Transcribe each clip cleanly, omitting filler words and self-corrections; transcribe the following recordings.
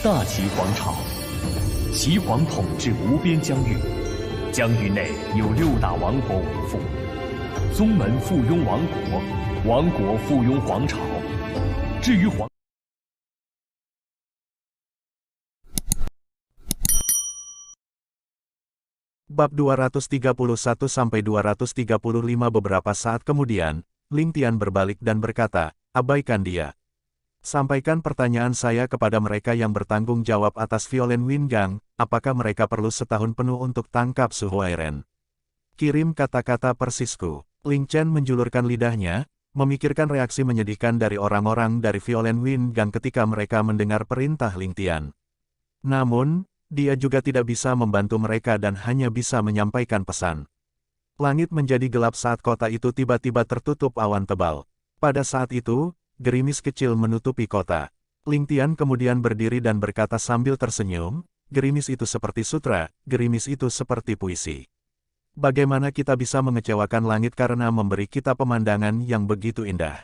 大齐皇朝，齐皇统治无边疆域，疆域内有6大王国为父，宗门附庸王国，王国附庸皇朝。至于皇。 Bab 231-235. Beberapa saat kemudian, Ling Tian berbalik dan berkata, abaikan dia. Sampaikan pertanyaan saya kepada mereka yang bertanggung jawab atas Violen Wingang, apakah mereka perlu setahun penuh untuk tangkap Su Huairen? Kirim kata-kata persisku. Ling Chen menjulurkan lidahnya, memikirkan reaksi menyedihkan dari orang-orang dari Violen Wingang ketika mereka mendengar perintah Ling Tian. Namun, dia juga tidak bisa membantu mereka dan hanya bisa menyampaikan pesan. Langit menjadi gelap saat kota itu tiba-tiba tertutup awan tebal. Pada saat itu, gerimis kecil menutupi kota. Ling Tian kemudian berdiri dan berkata sambil tersenyum, gerimis itu seperti sutra, gerimis itu seperti puisi. Bagaimana kita bisa mengecewakan langit karena memberi kita pemandangan yang begitu indah?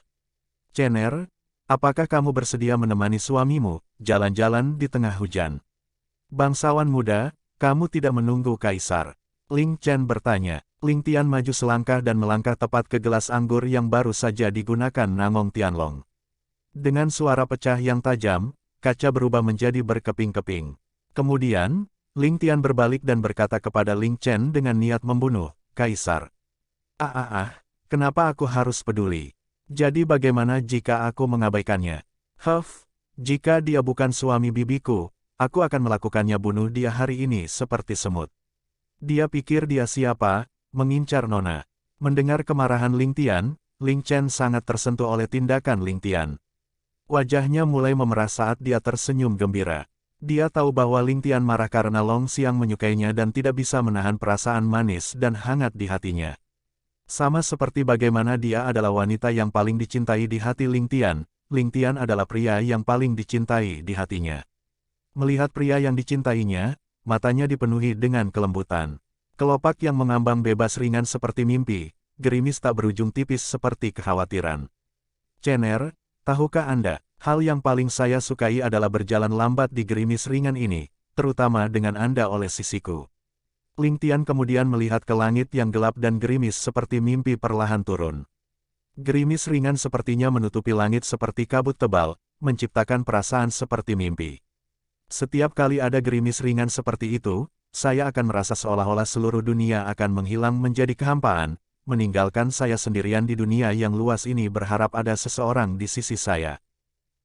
Cener, apakah kamu bersedia menemani suamimu jalan-jalan di tengah hujan? Bangsawan muda, kamu tidak menunggu kaisar. Ling Chen bertanya. Ling Tian maju selangkah dan melangkah tepat ke gelas anggur yang baru saja digunakan Nangong Tianlong. Dengan suara pecah yang tajam, kaca berubah menjadi berkeping-keping. Kemudian, Ling Tian berbalik dan berkata kepada Ling Chen dengan niat membunuh, Kaisar. Kenapa aku harus peduli? Jadi bagaimana jika aku mengabaikannya? Jika dia bukan suami bibiku, aku akan melakukannya bunuh dia hari ini seperti semut. Dia pikir dia siapa, mengincar nona. Mendengar kemarahan Ling Tian, Ling Chen sangat tersentuh oleh tindakan Ling Tian. Wajahnya mulai memerah saat dia tersenyum gembira. Dia tahu bahwa Ling Tian marah karena Long Xiang menyukainya dan tidak bisa menahan perasaan manis dan hangat di hatinya. Sama seperti bagaimana dia adalah wanita yang paling dicintai di hati Ling Tian adalah pria yang paling dicintai di hatinya. Melihat pria yang dicintainya, matanya dipenuhi dengan kelembutan. Kelopak yang mengambang bebas ringan seperti mimpi, gerimis tak berujung tipis seperti kekhawatiran. Cener, tahukah Anda, hal yang paling saya sukai adalah berjalan lambat di gerimis ringan ini, terutama dengan Anda oleh sisiku. Ling Tian kemudian melihat ke langit yang gelap dan gerimis seperti mimpi perlahan turun. Gerimis ringan sepertinya menutupi langit seperti kabut tebal, menciptakan perasaan seperti mimpi. Setiap kali ada gerimis ringan seperti itu, saya akan merasa seolah-olah seluruh dunia akan menghilang menjadi kehampaan, meninggalkan saya sendirian di dunia yang luas ini berharap ada seseorang di sisi saya.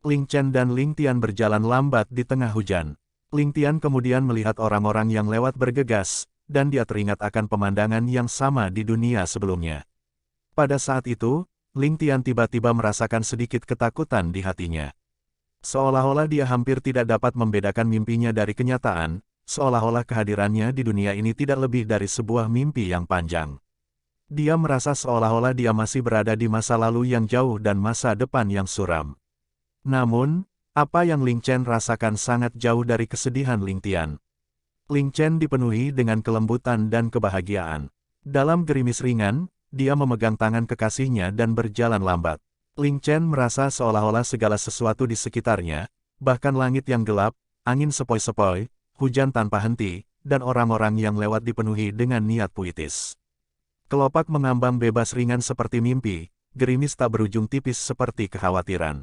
Ling Chen dan Ling Tian berjalan lambat di tengah hujan. Ling Tian kemudian melihat orang-orang yang lewat bergegas, dan dia teringat akan pemandangan yang sama di dunia sebelumnya. Pada saat itu, Ling Tian tiba-tiba merasakan sedikit ketakutan di hatinya. Seolah-olah dia hampir tidak dapat membedakan mimpinya dari kenyataan, seolah-olah kehadirannya di dunia ini tidak lebih dari sebuah mimpi yang panjang. Dia merasa seolah-olah dia masih berada di masa lalu yang jauh dan masa depan yang suram. Namun, apa yang Ling Chen rasakan sangat jauh dari kesedihan Ling Tian. Ling Chen dipenuhi dengan kelembutan dan kebahagiaan. Dalam gerimis ringan, dia memegang tangan kekasihnya dan berjalan lambat. Ling Chen merasa seolah-olah segala sesuatu di sekitarnya, bahkan langit yang gelap, angin sepoi-sepoi, hujan tanpa henti, dan orang-orang yang lewat dipenuhi dengan niat puitis. Kelopak mengambang bebas ringan seperti mimpi, gerimis tak berujung tipis seperti kekhawatiran.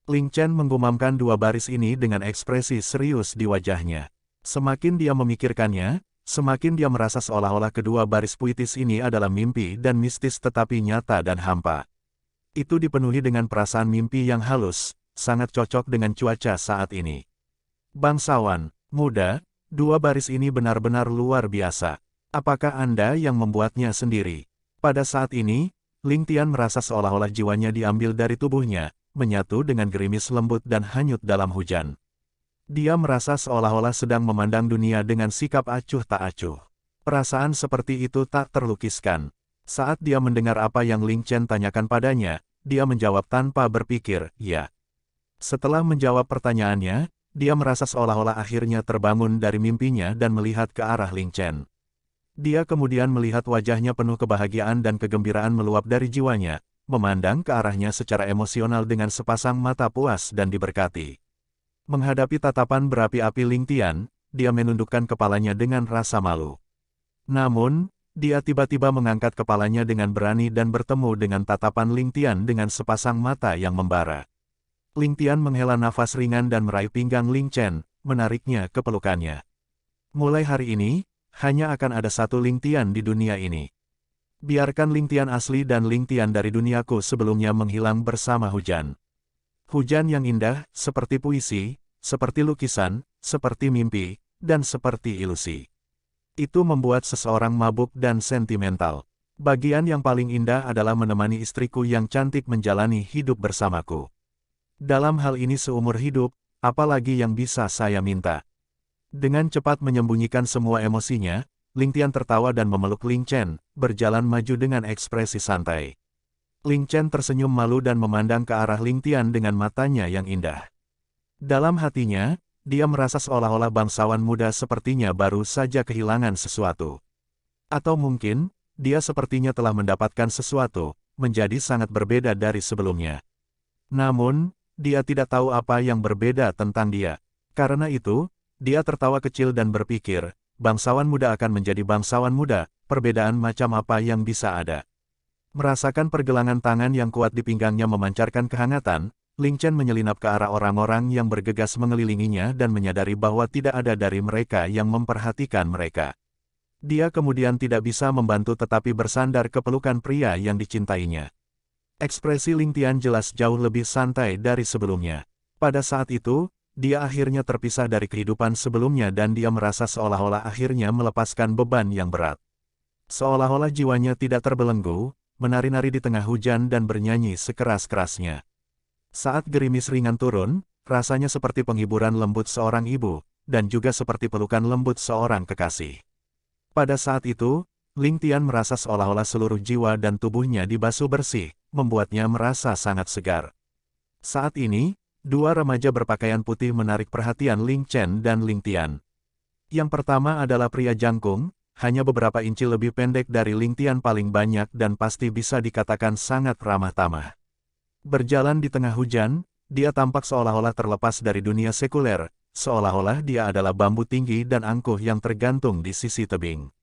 Ling Chen menggumamkan dua baris ini dengan ekspresi serius di wajahnya. Semakin dia memikirkannya, semakin dia merasa seolah-olah kedua baris puitis ini adalah mimpi dan mistis tetapi nyata dan hampa. Itu dipenuhi dengan perasaan mimpi yang halus, sangat cocok dengan cuaca saat ini. Bangsawan muda, dua baris ini benar-benar luar biasa. Apakah Anda yang membuatnya sendiri? Pada saat ini, Ling Tian merasa seolah-olah jiwanya diambil dari tubuhnya, menyatu dengan gerimis lembut dan hanyut dalam hujan. Dia merasa seolah-olah sedang memandang dunia dengan sikap acuh tak acuh. Perasaan seperti itu tak terlukiskan. Saat dia mendengar apa yang Ling Chen tanyakan padanya, dia menjawab tanpa berpikir, ya. Setelah menjawab pertanyaannya, dia merasa seolah-olah akhirnya terbangun dari mimpinya dan melihat ke arah Ling Chen. Dia kemudian melihat wajahnya penuh kebahagiaan dan kegembiraan meluap dari jiwanya, memandang ke arahnya secara emosional dengan sepasang mata puas dan diberkati. Menghadapi tatapan berapi-api Ling Tian, dia menundukkan kepalanya dengan rasa malu. Namun, dia tiba-tiba mengangkat kepalanya dengan berani dan bertemu dengan tatapan Ling Tian dengan sepasang mata yang membara. Ling Tian menghela nafas ringan dan meraih pinggang Ling Chen, menariknya ke pelukannya. Mulai hari ini, hanya akan ada satu Ling Tian di dunia ini. Biarkan Ling Tian asli dan Ling Tian dari duniaku sebelumnya menghilang bersama hujan. Hujan yang indah, seperti puisi, seperti lukisan, seperti mimpi, dan seperti ilusi. Itu membuat seseorang mabuk dan sentimental. Bagian yang paling indah adalah menemani istriku yang cantik menjalani hidup bersamaku. Dalam hal ini seumur hidup, apalagi yang bisa saya minta? Dengan cepat menyembunyikan semua emosinya, Ling Tian tertawa dan memeluk Ling Chen, berjalan maju dengan ekspresi santai. Ling Chen tersenyum malu dan memandang ke arah Ling Tian dengan matanya yang indah. Dalam hatinya, dia merasa seolah-olah bangsawan muda sepertinya baru saja kehilangan sesuatu. Atau mungkin, dia sepertinya telah mendapatkan sesuatu, menjadi sangat berbeda dari sebelumnya. Namun, dia tidak tahu apa yang berbeda tentang dia. Karena itu, dia tertawa kecil dan berpikir, bangsawan muda akan menjadi bangsawan muda, perbedaan macam apa yang bisa ada. Merasakan pergelangan tangan yang kuat di pinggangnya memancarkan kehangatan, Ling Chen menyelinap ke arah orang-orang yang bergegas mengelilinginya dan menyadari bahwa tidak ada dari mereka yang memperhatikan mereka. Dia kemudian tidak bisa membantu tetapi bersandar ke pelukan pria yang dicintainya. Ekspresi Ling Tian jelas jauh lebih santai dari sebelumnya. Pada saat itu, dia akhirnya terpisah dari kehidupan sebelumnya dan dia merasa seolah-olah akhirnya melepaskan beban yang berat. Seolah-olah jiwanya tidak terbelenggu, menari-nari di tengah hujan dan bernyanyi sekeras-kerasnya. Saat gerimis ringan turun, rasanya seperti penghiburan lembut seorang ibu, dan juga seperti pelukan lembut seorang kekasih. Pada saat itu, Ling Tian merasa seolah-olah seluruh jiwa dan tubuhnya dibasuh bersih, membuatnya merasa sangat segar. Saat ini, dua remaja berpakaian putih menarik perhatian Ling Chen dan Ling Tian. Yang pertama adalah pria jangkung, hanya beberapa inci lebih pendek dari Ling Tian paling banyak dan pasti bisa dikatakan sangat ramah tamah. Berjalan di tengah hujan, dia tampak seolah-olah terlepas dari dunia sekuler, seolah-olah dia adalah bambu tinggi dan angkuh yang tergantung di sisi tebing.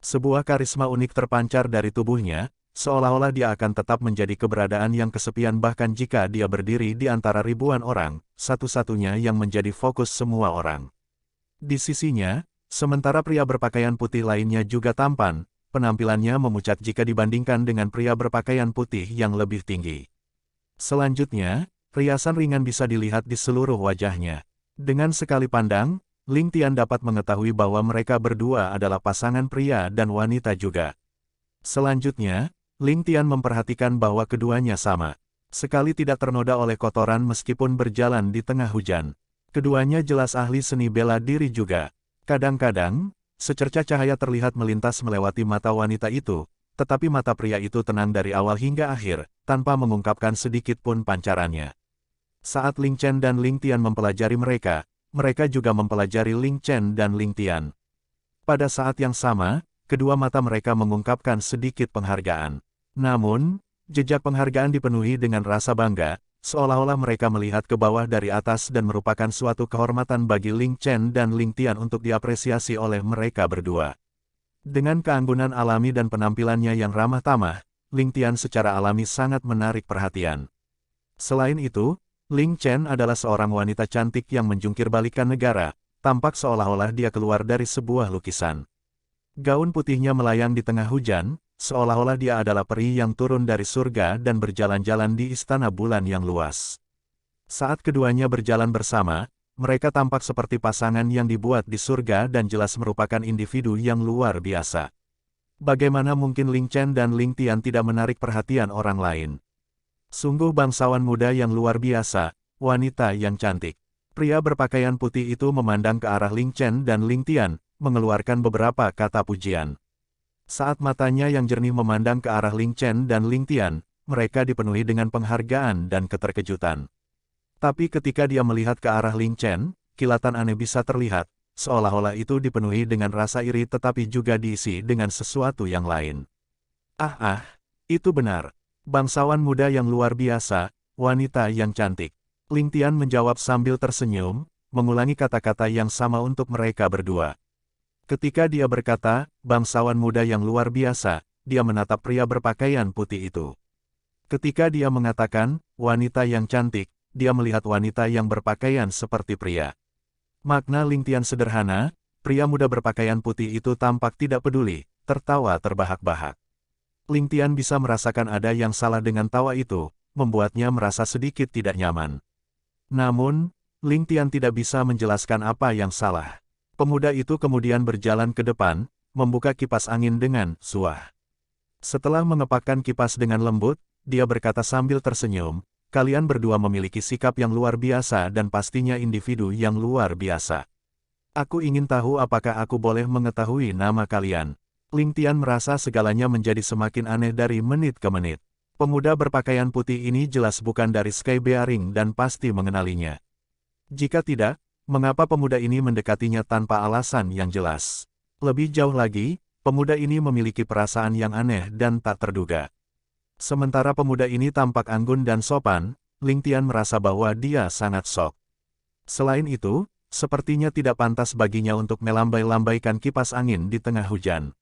Sebuah karisma unik terpancar dari tubuhnya, seolah-olah dia akan tetap menjadi keberadaan yang kesepian bahkan jika dia berdiri di antara ribuan orang, satu-satunya yang menjadi fokus semua orang. Di sisinya, sementara pria berpakaian putih lainnya juga tampan, penampilannya memucat jika dibandingkan dengan pria berpakaian putih yang lebih tinggi. Selanjutnya, riasan ringan bisa dilihat di seluruh wajahnya. Dengan sekali pandang, Ling Tian dapat mengetahui bahwa mereka berdua adalah pasangan pria dan wanita juga. Selanjutnya, Ling Tian memperhatikan bahwa keduanya sama. Sekali tidak ternoda oleh kotoran meskipun berjalan di tengah hujan. Keduanya jelas ahli seni bela diri juga. Kadang-kadang, secercah cahaya terlihat melintas melewati mata wanita itu, tetapi mata pria itu tenang dari awal hingga akhir, tanpa mengungkapkan sedikit pun pancarannya. Saat Ling Chen dan Ling Tian mempelajari mereka, mereka juga mempelajari Ling Chen dan Ling Tian. Pada saat yang sama, kedua mata mereka mengungkapkan sedikit penghargaan. Namun, jejak penghargaan dipenuhi dengan rasa bangga, seolah-olah mereka melihat ke bawah dari atas dan merupakan suatu kehormatan bagi Ling Chen dan Ling Tian untuk diapresiasi oleh mereka berdua. Dengan keanggunan alami dan penampilannya yang ramah tamah, Ling Tian secara alami sangat menarik perhatian. Selain itu, Ling Chen adalah seorang wanita cantik yang menjungkir balikan negara, tampak seolah-olah dia keluar dari sebuah lukisan. Gaun putihnya melayang di tengah hujan, seolah-olah dia adalah peri yang turun dari surga dan berjalan-jalan di istana bulan yang luas. Saat keduanya berjalan bersama, mereka tampak seperti pasangan yang dibuat di surga dan jelas merupakan individu yang luar biasa. Bagaimana mungkin Ling Chen dan Ling Tian tidak menarik perhatian orang lain? Sungguh bangsawan muda yang luar biasa, wanita yang cantik. Pria berpakaian putih itu memandang ke arah Ling Chen dan Ling Tian, mengeluarkan beberapa kata pujian. Saat matanya yang jernih memandang ke arah Ling Chen dan Ling Tian, mereka dipenuhi dengan penghargaan dan keterkejutan. Tapi ketika dia melihat ke arah Ling Chen, kilatan aneh bisa terlihat, seolah-olah itu dipenuhi dengan rasa iri tetapi juga diisi dengan sesuatu yang lain. Itu benar. Bangsawan muda yang luar biasa, wanita yang cantik. Ling Tian menjawab sambil tersenyum, mengulangi kata-kata yang sama untuk mereka berdua. Ketika dia berkata, bangsawan muda yang luar biasa, dia menatap pria berpakaian putih itu. Ketika dia mengatakan, wanita yang cantik, dia melihat wanita yang berpakaian seperti pria. Makna Ling Tian sederhana, pria muda berpakaian putih itu tampak tidak peduli, tertawa terbahak-bahak. Ling Tian bisa merasakan ada yang salah dengan tawa itu, membuatnya merasa sedikit tidak nyaman. Namun, Ling Tian tidak bisa menjelaskan apa yang salah. Pemuda itu kemudian berjalan ke depan, membuka kipas angin dengan suah. Setelah mengepakkan kipas dengan lembut, dia berkata sambil tersenyum, kalian berdua memiliki sikap yang luar biasa dan pastinya individu yang luar biasa. Aku ingin tahu apakah aku boleh mengetahui nama kalian. Ling Tian merasa segalanya menjadi semakin aneh dari menit ke menit. Pemuda berpakaian putih ini jelas bukan dari Sky Bearing dan pasti mengenalinya. Jika tidak, mengapa pemuda ini mendekatinya tanpa alasan yang jelas? Lebih jauh lagi, pemuda ini memiliki perasaan yang aneh dan tak terduga. Sementara pemuda ini tampak anggun dan sopan, Ling Tian merasa bahwa dia sangat syok. Selain itu, sepertinya tidak pantas baginya untuk melambai-lambaikan kipas angin di tengah hujan.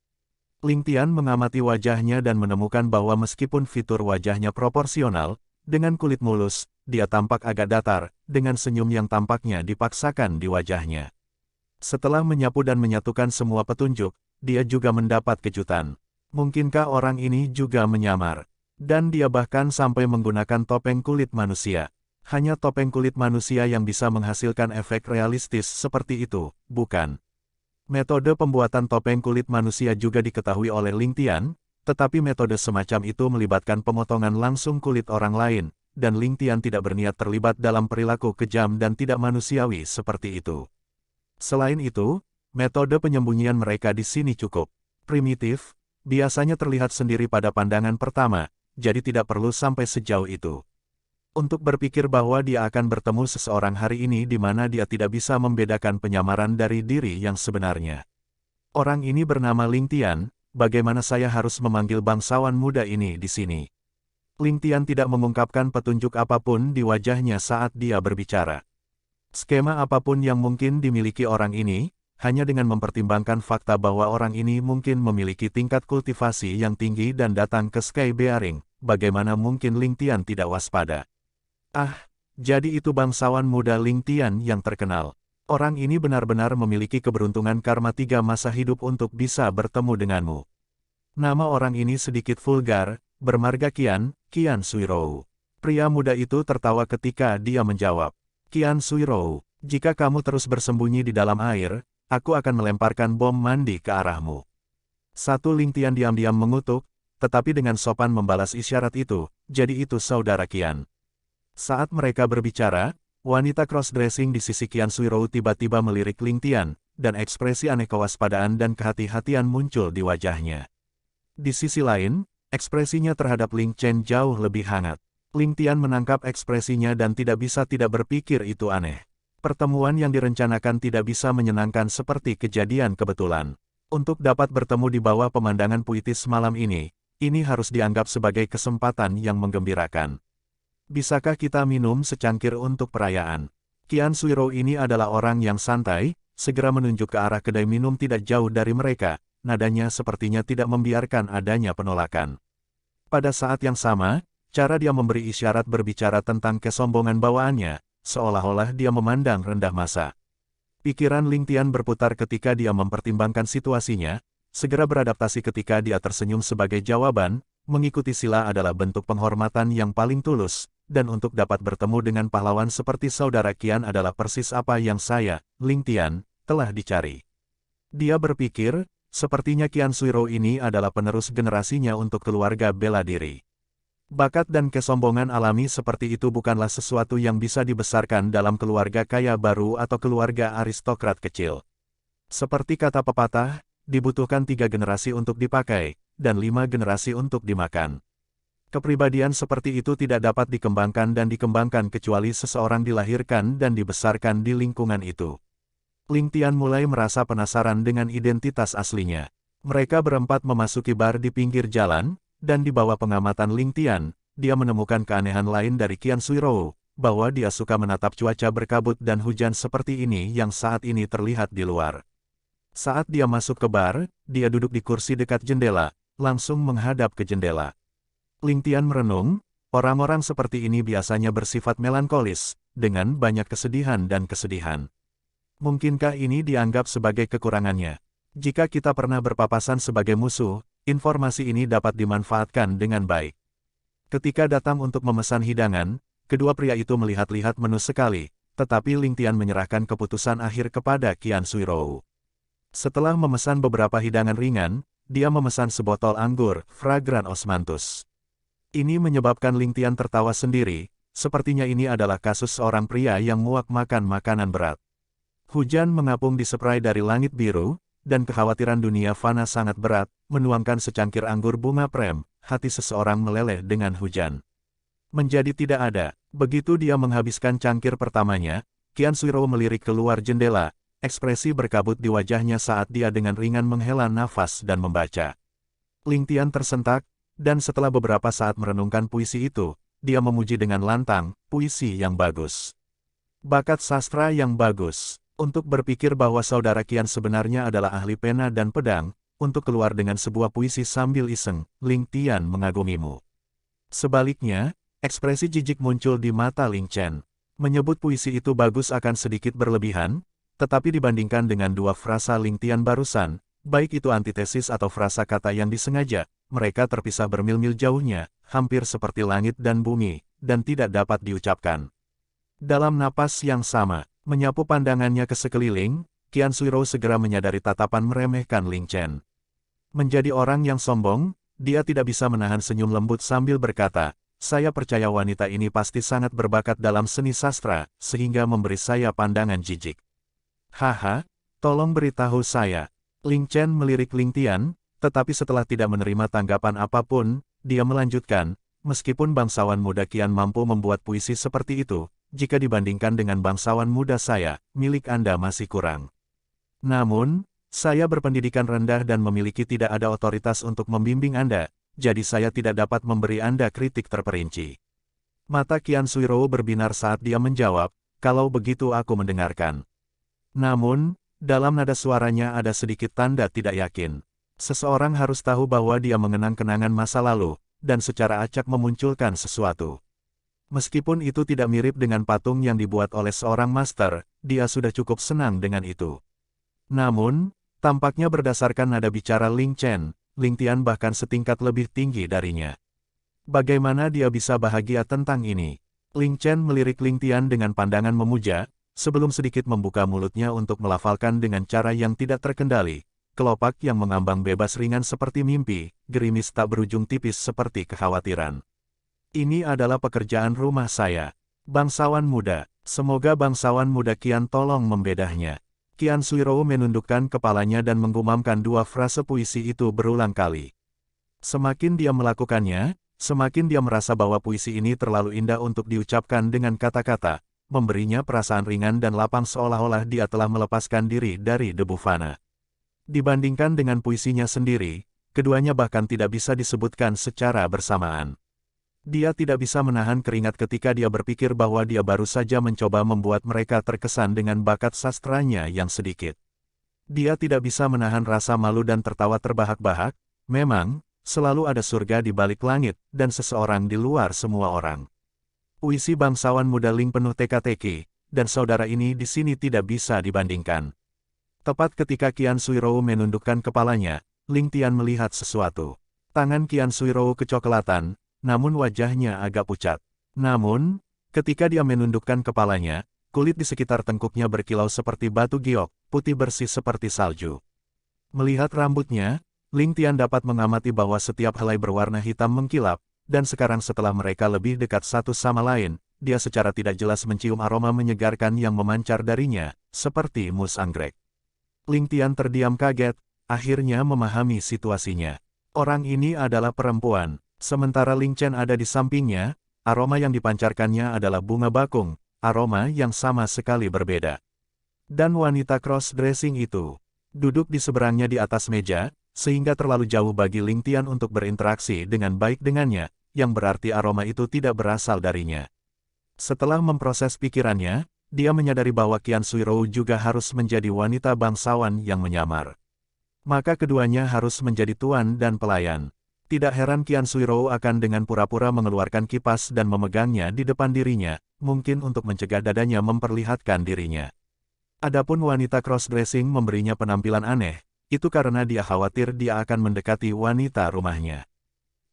Ling Tian mengamati wajahnya dan menemukan bahwa meskipun fitur wajahnya proporsional, dengan kulit mulus, dia tampak agak datar, dengan senyum yang tampaknya dipaksakan di wajahnya. Setelah menyapu dan menyatukan semua petunjuk, dia juga mendapat kejutan. Mungkinkah orang ini juga menyamar? Dan dia bahkan sampai menggunakan topeng kulit manusia. Hanya topeng kulit manusia yang bisa menghasilkan efek realistis seperti itu, bukan? Metode pembuatan topeng kulit manusia juga diketahui oleh Ling Tian, tetapi metode semacam itu melibatkan pemotongan langsung kulit orang lain, dan Ling Tian tidak berniat terlibat dalam perilaku kejam dan tidak manusiawi seperti itu. Selain itu, metode penyembunyian mereka di sini cukup primitif, biasanya terlihat sendiri pada pandangan pertama, jadi tidak perlu sampai sejauh itu. Untuk berpikir bahwa dia akan bertemu seseorang hari ini di mana dia tidak bisa membedakan penyamaran dari diri yang sebenarnya. Orang ini bernama Ling Tian, bagaimana saya harus memanggil bangsawan muda ini di sini? Ling Tian tidak mengungkapkan petunjuk apapun di wajahnya saat dia berbicara. Skema apapun yang mungkin dimiliki orang ini, hanya dengan mempertimbangkan fakta bahwa orang ini mungkin memiliki tingkat kultivasi yang tinggi dan datang ke Sky Bearing, bagaimana mungkin Ling Tian tidak waspada? Jadi itu bangsawan muda Ling Tian yang terkenal. Orang ini benar-benar memiliki keberuntungan karma 3 masa hidup untuk bisa bertemu denganmu. Nama orang ini sedikit vulgar, bermarga Qian Suirou. Pria muda itu tertawa ketika dia menjawab, Qian Suirou, jika kamu terus bersembunyi di dalam air, aku akan melemparkan bom mandi ke arahmu. Ling Tian diam-diam mengutuk, tetapi dengan sopan membalas isyarat itu, jadi itu saudara Qian. Saat mereka berbicara, wanita cross-dressing di sisi Qian Suirou tiba-tiba melirik Ling Tian, dan ekspresi aneh kewaspadaan dan kehati-hatian muncul di wajahnya. Di sisi lain, ekspresinya terhadap Ling Chen jauh lebih hangat. Ling Tian menangkap ekspresinya dan tidak bisa tidak berpikir itu aneh. Pertemuan yang direncanakan tidak bisa menyenangkan seperti kejadian kebetulan. Untuk dapat bertemu di bawah pemandangan puitis malam ini harus dianggap sebagai kesempatan yang menggembirakan. Bisakah kita minum secangkir untuk perayaan? Qian Suirou ini adalah orang yang santai, segera menunjuk ke arah kedai minum tidak jauh dari mereka, nadanya sepertinya tidak membiarkan adanya penolakan. Pada saat yang sama, cara dia memberi isyarat berbicara tentang kesombongan bawaannya, seolah-olah dia memandang rendah massa. Pikiran Ling Tian berputar ketika dia mempertimbangkan situasinya, segera beradaptasi ketika dia tersenyum sebagai jawaban, mengikuti sila adalah bentuk penghormatan yang paling tulus, dan untuk dapat bertemu dengan pahlawan seperti saudara Qian adalah persis apa yang saya, Ling Tian, telah dicari. Dia berpikir, sepertinya Qian Suirou ini adalah penerus generasinya untuk keluarga bela diri. Bakat dan kesombongan alami seperti itu bukanlah sesuatu yang bisa dibesarkan dalam keluarga kaya baru atau keluarga aristokrat kecil. Seperti kata pepatah, dibutuhkan 3 generasi untuk dipakai, dan 5 generasi untuk dimakan. Kepribadian seperti itu tidak dapat dikembangkan dan dikembangkan kecuali seseorang dilahirkan dan dibesarkan di lingkungan itu. Ling Tian mulai merasa penasaran dengan identitas aslinya. Mereka berempat memasuki bar di pinggir jalan, dan di bawah pengamatan Ling Tian, dia menemukan keanehan lain dari Qian Suirou, bahwa dia suka menatap cuaca berkabut dan hujan seperti ini yang saat ini terlihat di luar. Saat dia masuk ke bar, dia duduk di kursi dekat jendela, langsung menghadap ke jendela. Ling Tian merenung, orang-orang seperti ini biasanya bersifat melankolis, dengan banyak kesedihan dan kesedihan. Mungkinkah ini dianggap sebagai kekurangannya? Jika kita pernah berpapasan sebagai musuh, informasi ini dapat dimanfaatkan dengan baik. Ketika datang untuk memesan hidangan, kedua pria itu melihat-lihat menu sekali, tetapi Ling Tian menyerahkan keputusan akhir kepada Qian Suirou. Setelah memesan beberapa hidangan ringan, dia memesan sebotol anggur, Fragrant Osmanthus. Ini menyebabkan Ling Tian tertawa sendiri, sepertinya ini adalah kasus seorang pria yang muak makan makanan berat. Hujan mengapung di spray dari langit biru, dan kekhawatiran dunia fana sangat berat, menuangkan secangkir anggur bunga prem, hati seseorang meleleh dengan hujan. Menjadi tidak ada. Begitu dia menghabiskan cangkir pertamanya, Qian Suirou melirik keluar jendela, ekspresi berkabut di wajahnya saat dia dengan ringan menghela nafas dan membaca. Ling Tian tersentak, dan setelah beberapa saat merenungkan puisi itu, dia memuji dengan lantang, puisi yang bagus. Bakat sastra yang bagus. Untuk berpikir bahwa saudara Qian sebenarnya adalah ahli pena dan pedang, untuk keluar dengan sebuah puisi sambil iseng, Ling Tian mengagumimu. Sebaliknya, ekspresi jijik muncul di mata Ling Chen. Menyebut puisi itu bagus akan sedikit berlebihan, tetapi dibandingkan dengan dua frasa Ling Tian barusan, baik itu antitesis atau frasa kata yang disengaja, mereka terpisah bermil-mil jauhnya, hampir seperti langit dan bumi, dan tidak dapat diucapkan. Dalam napas yang sama, menyapu pandangannya ke sekeliling, Qian Suirou segera menyadari tatapan meremehkan Ling Chen. Menjadi orang yang sombong, dia tidak bisa menahan senyum lembut sambil berkata, saya percaya wanita ini pasti sangat berbakat dalam seni sastra, sehingga memberi saya pandangan jijik. Haha, tolong beritahu saya. Ling Chen melirik Ling Tian, tetapi setelah tidak menerima tanggapan apapun, dia melanjutkan, meskipun bangsawan muda Qian mampu membuat puisi seperti itu, jika dibandingkan dengan bangsawan muda saya, milik Anda masih kurang. Namun, saya berpendidikan rendah dan memiliki tidak ada otoritas untuk membimbing Anda, jadi saya tidak dapat memberi Anda kritik terperinci. Mata Qian Suirou berbinar saat dia menjawab, kalau begitu aku mendengarkan. Namun, dalam nada suaranya ada sedikit tanda tidak yakin. Seseorang harus tahu bahwa dia mengenang kenangan masa lalu, dan secara acak memunculkan sesuatu. Meskipun itu tidak mirip dengan patung yang dibuat oleh seorang master, dia sudah cukup senang dengan itu. Namun, tampaknya berdasarkan nada bicara Ling Chen, Ling Tian bahkan setingkat lebih tinggi darinya. Bagaimana dia bisa bahagia tentang ini? Ling Chen melirik Ling Tian dengan pandangan memuja, sebelum sedikit membuka mulutnya untuk melafalkan dengan cara yang tidak terkendali. Kelopak yang mengambang bebas ringan seperti mimpi, gerimis tak berujung tipis seperti kekhawatiran. Ini adalah pekerjaan rumah saya. Bangsawan muda, semoga bangsawan muda Qian tolong membedahnya. Qian Suirou menundukkan kepalanya dan menggumamkan dua frase puisi itu berulang kali. Semakin dia melakukannya, semakin dia merasa bahwa puisi ini terlalu indah untuk diucapkan dengan kata-kata, memberinya perasaan ringan dan lapang seolah-olah dia telah melepaskan diri dari debu fana. Dibandingkan dengan puisinya sendiri, keduanya bahkan tidak bisa disebutkan secara bersamaan. Dia tidak bisa menahan keringat ketika dia berpikir bahwa dia baru saja mencoba membuat mereka terkesan dengan bakat sastranya yang sedikit. Dia tidak bisa menahan rasa malu dan tertawa terbahak-bahak, memang, selalu ada surga di balik langit, dan seseorang di luar semua orang. Puisi bangsawan muda Ling penuh teka-teki, dan saudara ini di sini tidak bisa dibandingkan. Tepat ketika Qian Suirou menundukkan kepalanya, Ling Tian melihat sesuatu. Tangan Qian Suirou kecoklatan, namun wajahnya agak pucat. Namun, ketika dia menundukkan kepalanya, kulit di sekitar tengkuknya berkilau seperti batu giok, putih bersih seperti salju. Melihat rambutnya, Ling Tian dapat mengamati bahwa setiap helai berwarna hitam mengkilap, dan sekarang setelah mereka lebih dekat satu sama lain, dia secara tidak jelas mencium aroma menyegarkan yang memancar darinya, seperti mus anggrek. Ling Tian terdiam kaget, akhirnya memahami situasinya. Orang ini adalah perempuan. Sementara Ling Chen ada di sampingnya, aroma yang dipancarkannya adalah bunga bakung, aroma yang sama sekali berbeda. Dan wanita cross-dressing itu duduk di seberangnya di atas meja, sehingga terlalu jauh bagi Ling Tian untuk berinteraksi dengan baik dengannya, yang berarti aroma itu tidak berasal darinya. Setelah memproses pikirannya, dia menyadari bahwa Qian Suirou juga harus menjadi wanita bangsawan yang menyamar. Maka keduanya harus menjadi tuan dan pelayan. Tidak heran Qian Suirou akan dengan pura-pura mengeluarkan kipas dan memegangnya di depan dirinya, mungkin untuk mencegah dadanya memperlihatkan dirinya. Adapun wanita cross-dressing memberinya penampilan aneh, itu karena dia khawatir dia akan mendekati wanita rumahnya.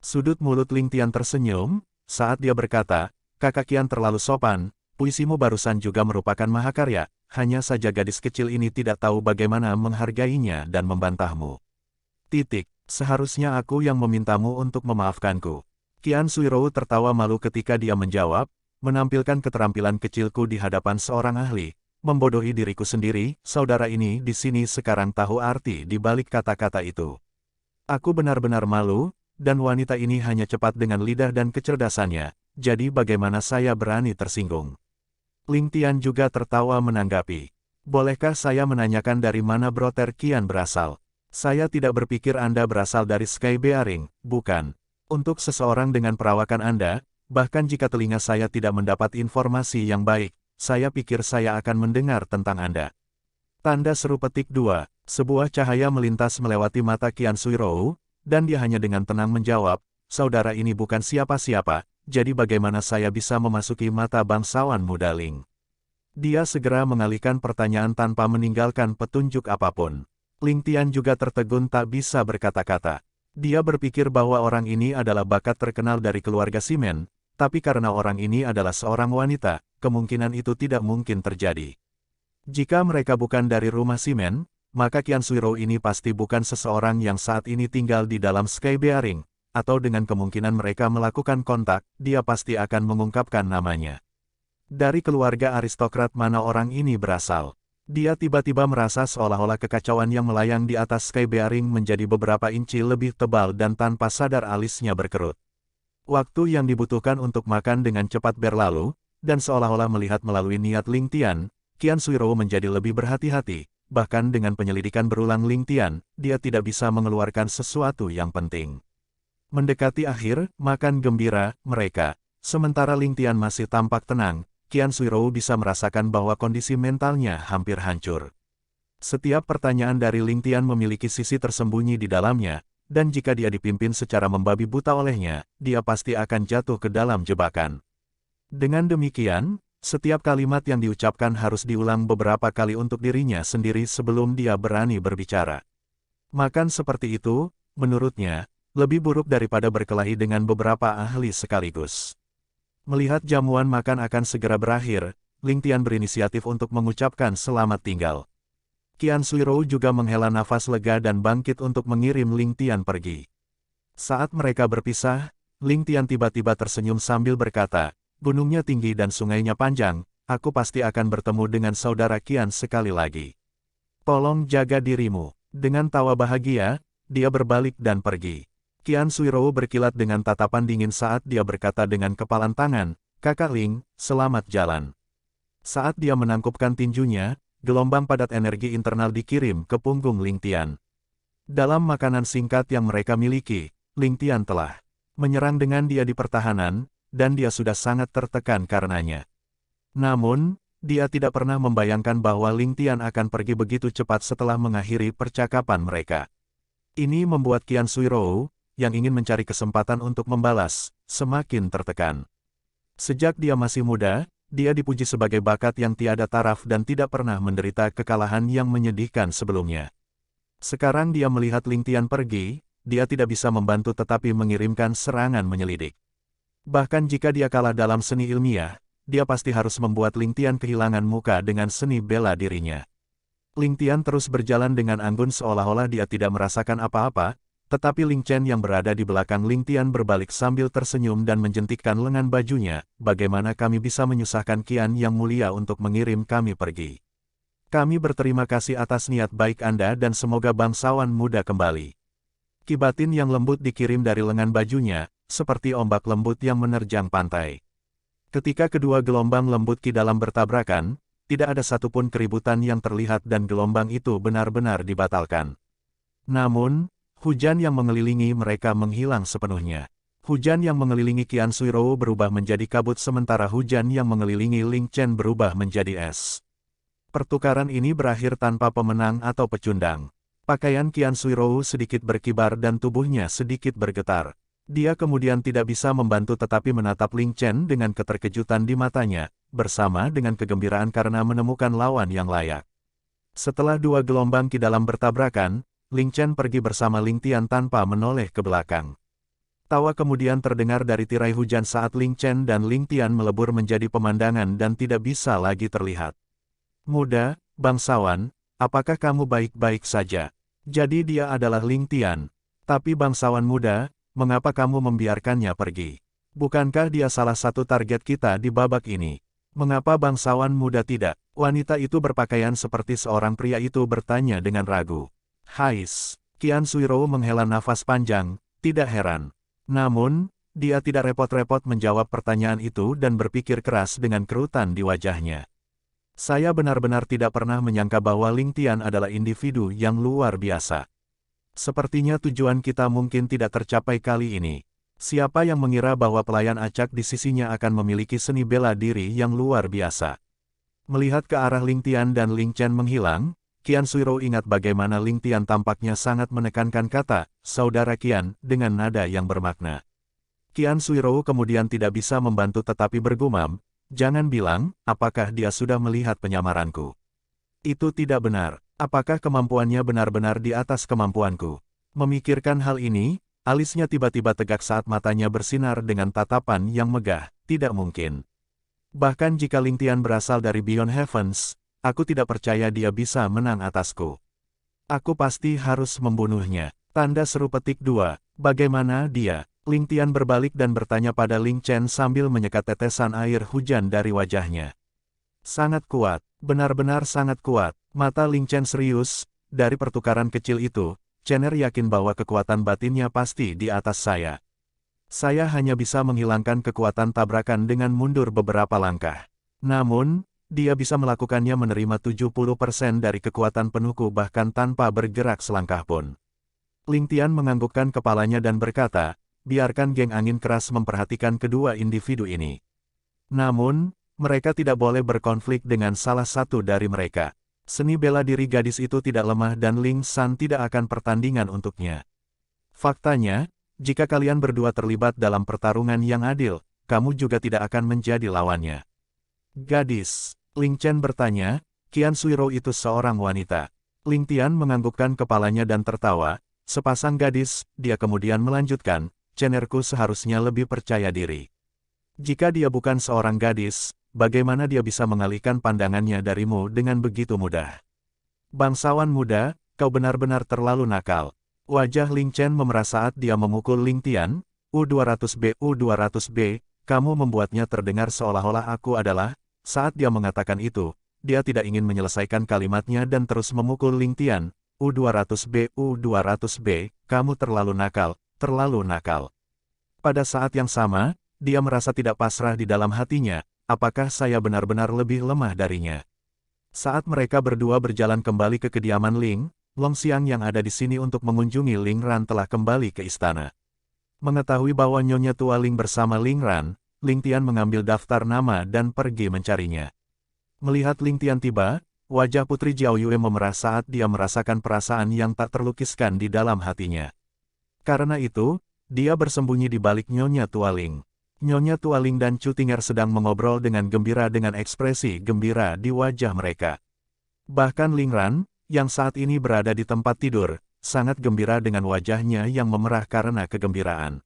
Sudut mulut Ling Tian tersenyum, saat dia berkata, "Kakak Qian terlalu sopan, puisimu barusan juga merupakan mahakarya, hanya saja gadis kecil ini tidak tahu bagaimana menghargainya dan membantahmu. Seharusnya aku yang memintamu untuk memaafkanku." Qian Suirou tertawa malu ketika dia menjawab, "Menampilkan keterampilan kecilku di hadapan seorang ahli, membodohi diriku sendiri, saudara ini di sini sekarang tahu arti di balik kata-kata itu. Aku benar-benar malu, dan wanita ini hanya cepat dengan lidah dan kecerdasannya, jadi bagaimana saya berani tersinggung?" Ling Tian juga tertawa menanggapi. "Bolehkah saya menanyakan dari mana Brother Qian berasal? Saya tidak berpikir Anda berasal dari Sky Bearing, bukan? Untuk seseorang dengan perawakan Anda, bahkan jika telinga saya tidak mendapat informasi yang baik, saya pikir saya akan mendengar tentang Anda." Tanda seru petik 2, sebuah cahaya melintas melewati mata Qian Suirou, dan dia hanya dengan tenang menjawab, "Saudara ini bukan siapa-siapa, jadi bagaimana saya bisa memasuki mata bangsawan muda Ling?" Dia segera mengalihkan pertanyaan tanpa meninggalkan petunjuk apapun. Ling Tian juga tertegun tak bisa berkata-kata. Dia berpikir bahwa orang ini adalah bakat terkenal dari keluarga Simen, tapi karena orang ini adalah seorang wanita, kemungkinan itu tidak mungkin terjadi. Jika mereka bukan dari rumah Simen, maka Qian Suirou ini pasti bukan seseorang yang saat ini tinggal di dalam Sky Bearing, atau dengan kemungkinan mereka melakukan kontak, dia pasti akan mengungkapkan namanya. Dari keluarga aristokrat mana orang ini berasal? Dia tiba-tiba merasa seolah-olah kekacauan yang melayang di atas Sky Bearing menjadi beberapa inci lebih tebal dan tanpa sadar alisnya berkerut. Waktu yang dibutuhkan untuk makan dengan cepat berlalu, dan seolah-olah melihat melalui niat Ling Tian, Qian Suirou menjadi lebih berhati-hati. Bahkan dengan penyelidikan berulang Ling Tian, dia tidak bisa mengeluarkan sesuatu yang penting. Mendekati akhir, makan gembira, mereka. Sementara Ling Tian masih tampak tenang, Qian Suirou bisa merasakan bahwa kondisi mentalnya hampir hancur. Setiap pertanyaan dari Ling Tian memiliki sisi tersembunyi di dalamnya, dan jika dia dipimpin secara membabi buta olehnya, dia pasti akan jatuh ke dalam jebakan. Dengan demikian, setiap kalimat yang diucapkan harus diulang beberapa kali untuk dirinya sendiri sebelum dia berani berbicara. Makan seperti itu, menurutnya, lebih buruk daripada berkelahi dengan beberapa ahli sekaligus. Melihat jamuan makan akan segera berakhir, Ling Tian berinisiatif untuk mengucapkan selamat tinggal. Qian Suirou juga menghela nafas lega dan bangkit untuk mengirim Ling Tian pergi. Saat mereka berpisah, Ling Tian tiba-tiba tersenyum sambil berkata, "Gunungnya tinggi dan sungainya panjang, aku pasti akan bertemu dengan saudara Qian sekali lagi. Tolong jaga dirimu." Dengan tawa bahagia, dia berbalik dan pergi. Qian Suirou berkilat dengan tatapan dingin saat dia berkata dengan kepalan tangan, "Kakak Ling, selamat jalan." Saat dia menangkupkan tinjunya, gelombang padat energi internal dikirim ke punggung Ling Tian. Dalam makanan singkat yang mereka miliki, Ling Tian telah menyerang dengan dia di pertahanan, dan dia sudah sangat tertekan karenanya. Namun, dia tidak pernah membayangkan bahwa Ling Tian akan pergi begitu cepat setelah mengakhiri percakapan mereka. Ini membuat Qian Suirou, yang ingin mencari kesempatan untuk membalas, semakin tertekan. Sejak dia masih muda, dia dipuji sebagai bakat yang tiada taraf dan tidak pernah menderita kekalahan yang menyedihkan sebelumnya. Sekarang dia melihat Ling Tian pergi, dia tidak bisa membantu tetapi mengirimkan serangan menyelidik. Bahkan jika dia kalah dalam seni ilmiah, dia pasti harus membuat Ling Tian kehilangan muka dengan seni bela dirinya. Ling Tian terus berjalan dengan anggun seolah-olah dia tidak merasakan apa-apa, tetapi Ling Chen yang berada di belakang Ling Tian berbalik sambil tersenyum dan menjentikkan lengan bajunya, "Bagaimana kami bisa menyusahkan Qian yang mulia untuk mengirim kami pergi? Kami berterima kasih atas niat baik Anda dan semoga bangsawan muda kembali." Kibatin yang lembut dikirim dari lengan bajunya, seperti ombak lembut yang menerjang pantai. Ketika kedua gelombang lembut Qi dalam bertabrakan, tidak ada satupun keributan yang terlihat dan gelombang itu benar-benar dibatalkan. Namun, hujan yang mengelilingi mereka menghilang sepenuhnya. Hujan yang mengelilingi Qian Suirou berubah menjadi kabut sementara hujan yang mengelilingi Ling Chen berubah menjadi es. Pertukaran ini berakhir tanpa pemenang atau pecundang. Pakaian Qian Suirou sedikit berkibar dan tubuhnya sedikit bergetar. Dia kemudian tidak bisa membantu tetapi menatap Ling Chen dengan keterkejutan di matanya, bersama dengan kegembiraan karena menemukan lawan yang layak. Setelah dua gelombang ki dalam bertabrakan, Ling Chen pergi bersama Ling Tian tanpa menoleh ke belakang. Tawa kemudian terdengar dari tirai hujan saat Ling Chen dan Ling Tian melebur menjadi pemandangan dan tidak bisa lagi terlihat. Muda, bangsawan, apakah kamu baik-baik saja? Jadi dia adalah Ling Tian. Tapi bangsawan muda, mengapa kamu membiarkannya pergi? Bukankah dia salah satu target kita di babak ini? Mengapa bangsawan muda tidak? Wanita itu berpakaian seperti seorang pria itu bertanya dengan ragu. Hais, Qian Suirou menghela nafas panjang, tidak heran. Namun, dia tidak repot-repot menjawab pertanyaan itu dan berpikir keras dengan kerutan di wajahnya. Saya benar-benar tidak pernah menyangka bahwa Ling Tian adalah individu yang luar biasa. Sepertinya tujuan kita mungkin tidak tercapai kali ini. Siapa yang mengira bahwa pelayan acak di sisinya akan memiliki seni bela diri yang luar biasa. Melihat ke arah Ling Tian dan Ling Chen menghilang, Qian Suirou ingat bagaimana Ling Tian tampaknya sangat menekankan kata, saudara Qian, dengan nada yang bermakna. Qian Suirou kemudian tidak bisa membantu tetapi bergumam, jangan bilang, apakah dia sudah melihat penyamaranku. Itu tidak benar, apakah kemampuannya benar-benar di atas kemampuanku? Memikirkan hal ini, alisnya tiba-tiba tegak saat matanya bersinar dengan tatapan yang megah, tidak mungkin. Bahkan jika Ling Tian berasal dari Beyond Heavens, aku tidak percaya dia bisa menang atasku. Aku pasti harus membunuhnya. Tanda seru petik 2. Bagaimana dia? Ling Tian berbalik dan bertanya pada Ling Chen sambil menyekat tetesan air hujan dari wajahnya. Sangat kuat, benar-benar sangat kuat. Mata Ling Chen serius, dari pertukaran kecil itu, Chener yakin bahwa kekuatan batinnya pasti di atas saya. Saya hanya bisa menghilangkan kekuatan tabrakan dengan mundur beberapa langkah. Namun, dia bisa melakukannya menerima 70% dari kekuatan penuhku bahkan tanpa bergerak selangkah pun. Ling Tian menganggukkan kepalanya dan berkata, biarkan geng angin keras memperhatikan kedua individu ini. Namun, mereka tidak boleh berkonflik dengan salah satu dari mereka. Seni bela diri gadis itu tidak lemah dan Ling San tidak akan pertandingan untuknya. Faktanya, jika kalian berdua terlibat dalam pertarungan yang adil, kamu juga tidak akan menjadi lawannya. Gadis, Ling Chen bertanya, Qian Suirou itu seorang wanita. Ling Tian menganggukkan kepalanya dan tertawa, sepasang gadis, dia kemudian melanjutkan, Chenerku seharusnya lebih percaya diri. Jika dia bukan seorang gadis, bagaimana dia bisa mengalihkan pandangannya darimu dengan begitu mudah? Bangsawan muda, kau benar-benar terlalu nakal. Wajah Ling Chen memerah saat dia memukul Ling Tian, U200B, kamu membuatnya terdengar seolah-olah aku adalah. Saat dia mengatakan itu, dia tidak ingin menyelesaikan kalimatnya dan terus memukul Ling Tian. U200B, kamu terlalu nakal, terlalu nakal. Pada saat yang sama, dia merasa tidak pasrah di dalam hatinya, apakah saya benar-benar lebih lemah darinya? Saat mereka berdua berjalan kembali ke kediaman Ling, Longxiang yang ada di sini untuk mengunjungi Ling Ran telah kembali ke istana. Mengetahui bahwa Nyonya Tua Ling bersama Ling Ran, Ling Tian mengambil daftar nama dan pergi mencarinya. Melihat Ling Tian tiba, wajah Putri Jiao Yue memerah saat dia merasakan perasaan yang tak terlukiskan di dalam hatinya. Karena itu, dia bersembunyi di balik Nyonya Tua Ling. Nyonya Tua Ling dan Chu Tinger sedang mengobrol dengan gembira dengan ekspresi gembira di wajah mereka. Bahkan Ling Ran, yang saat ini berada di tempat tidur, sangat gembira dengan wajahnya yang memerah karena kegembiraan.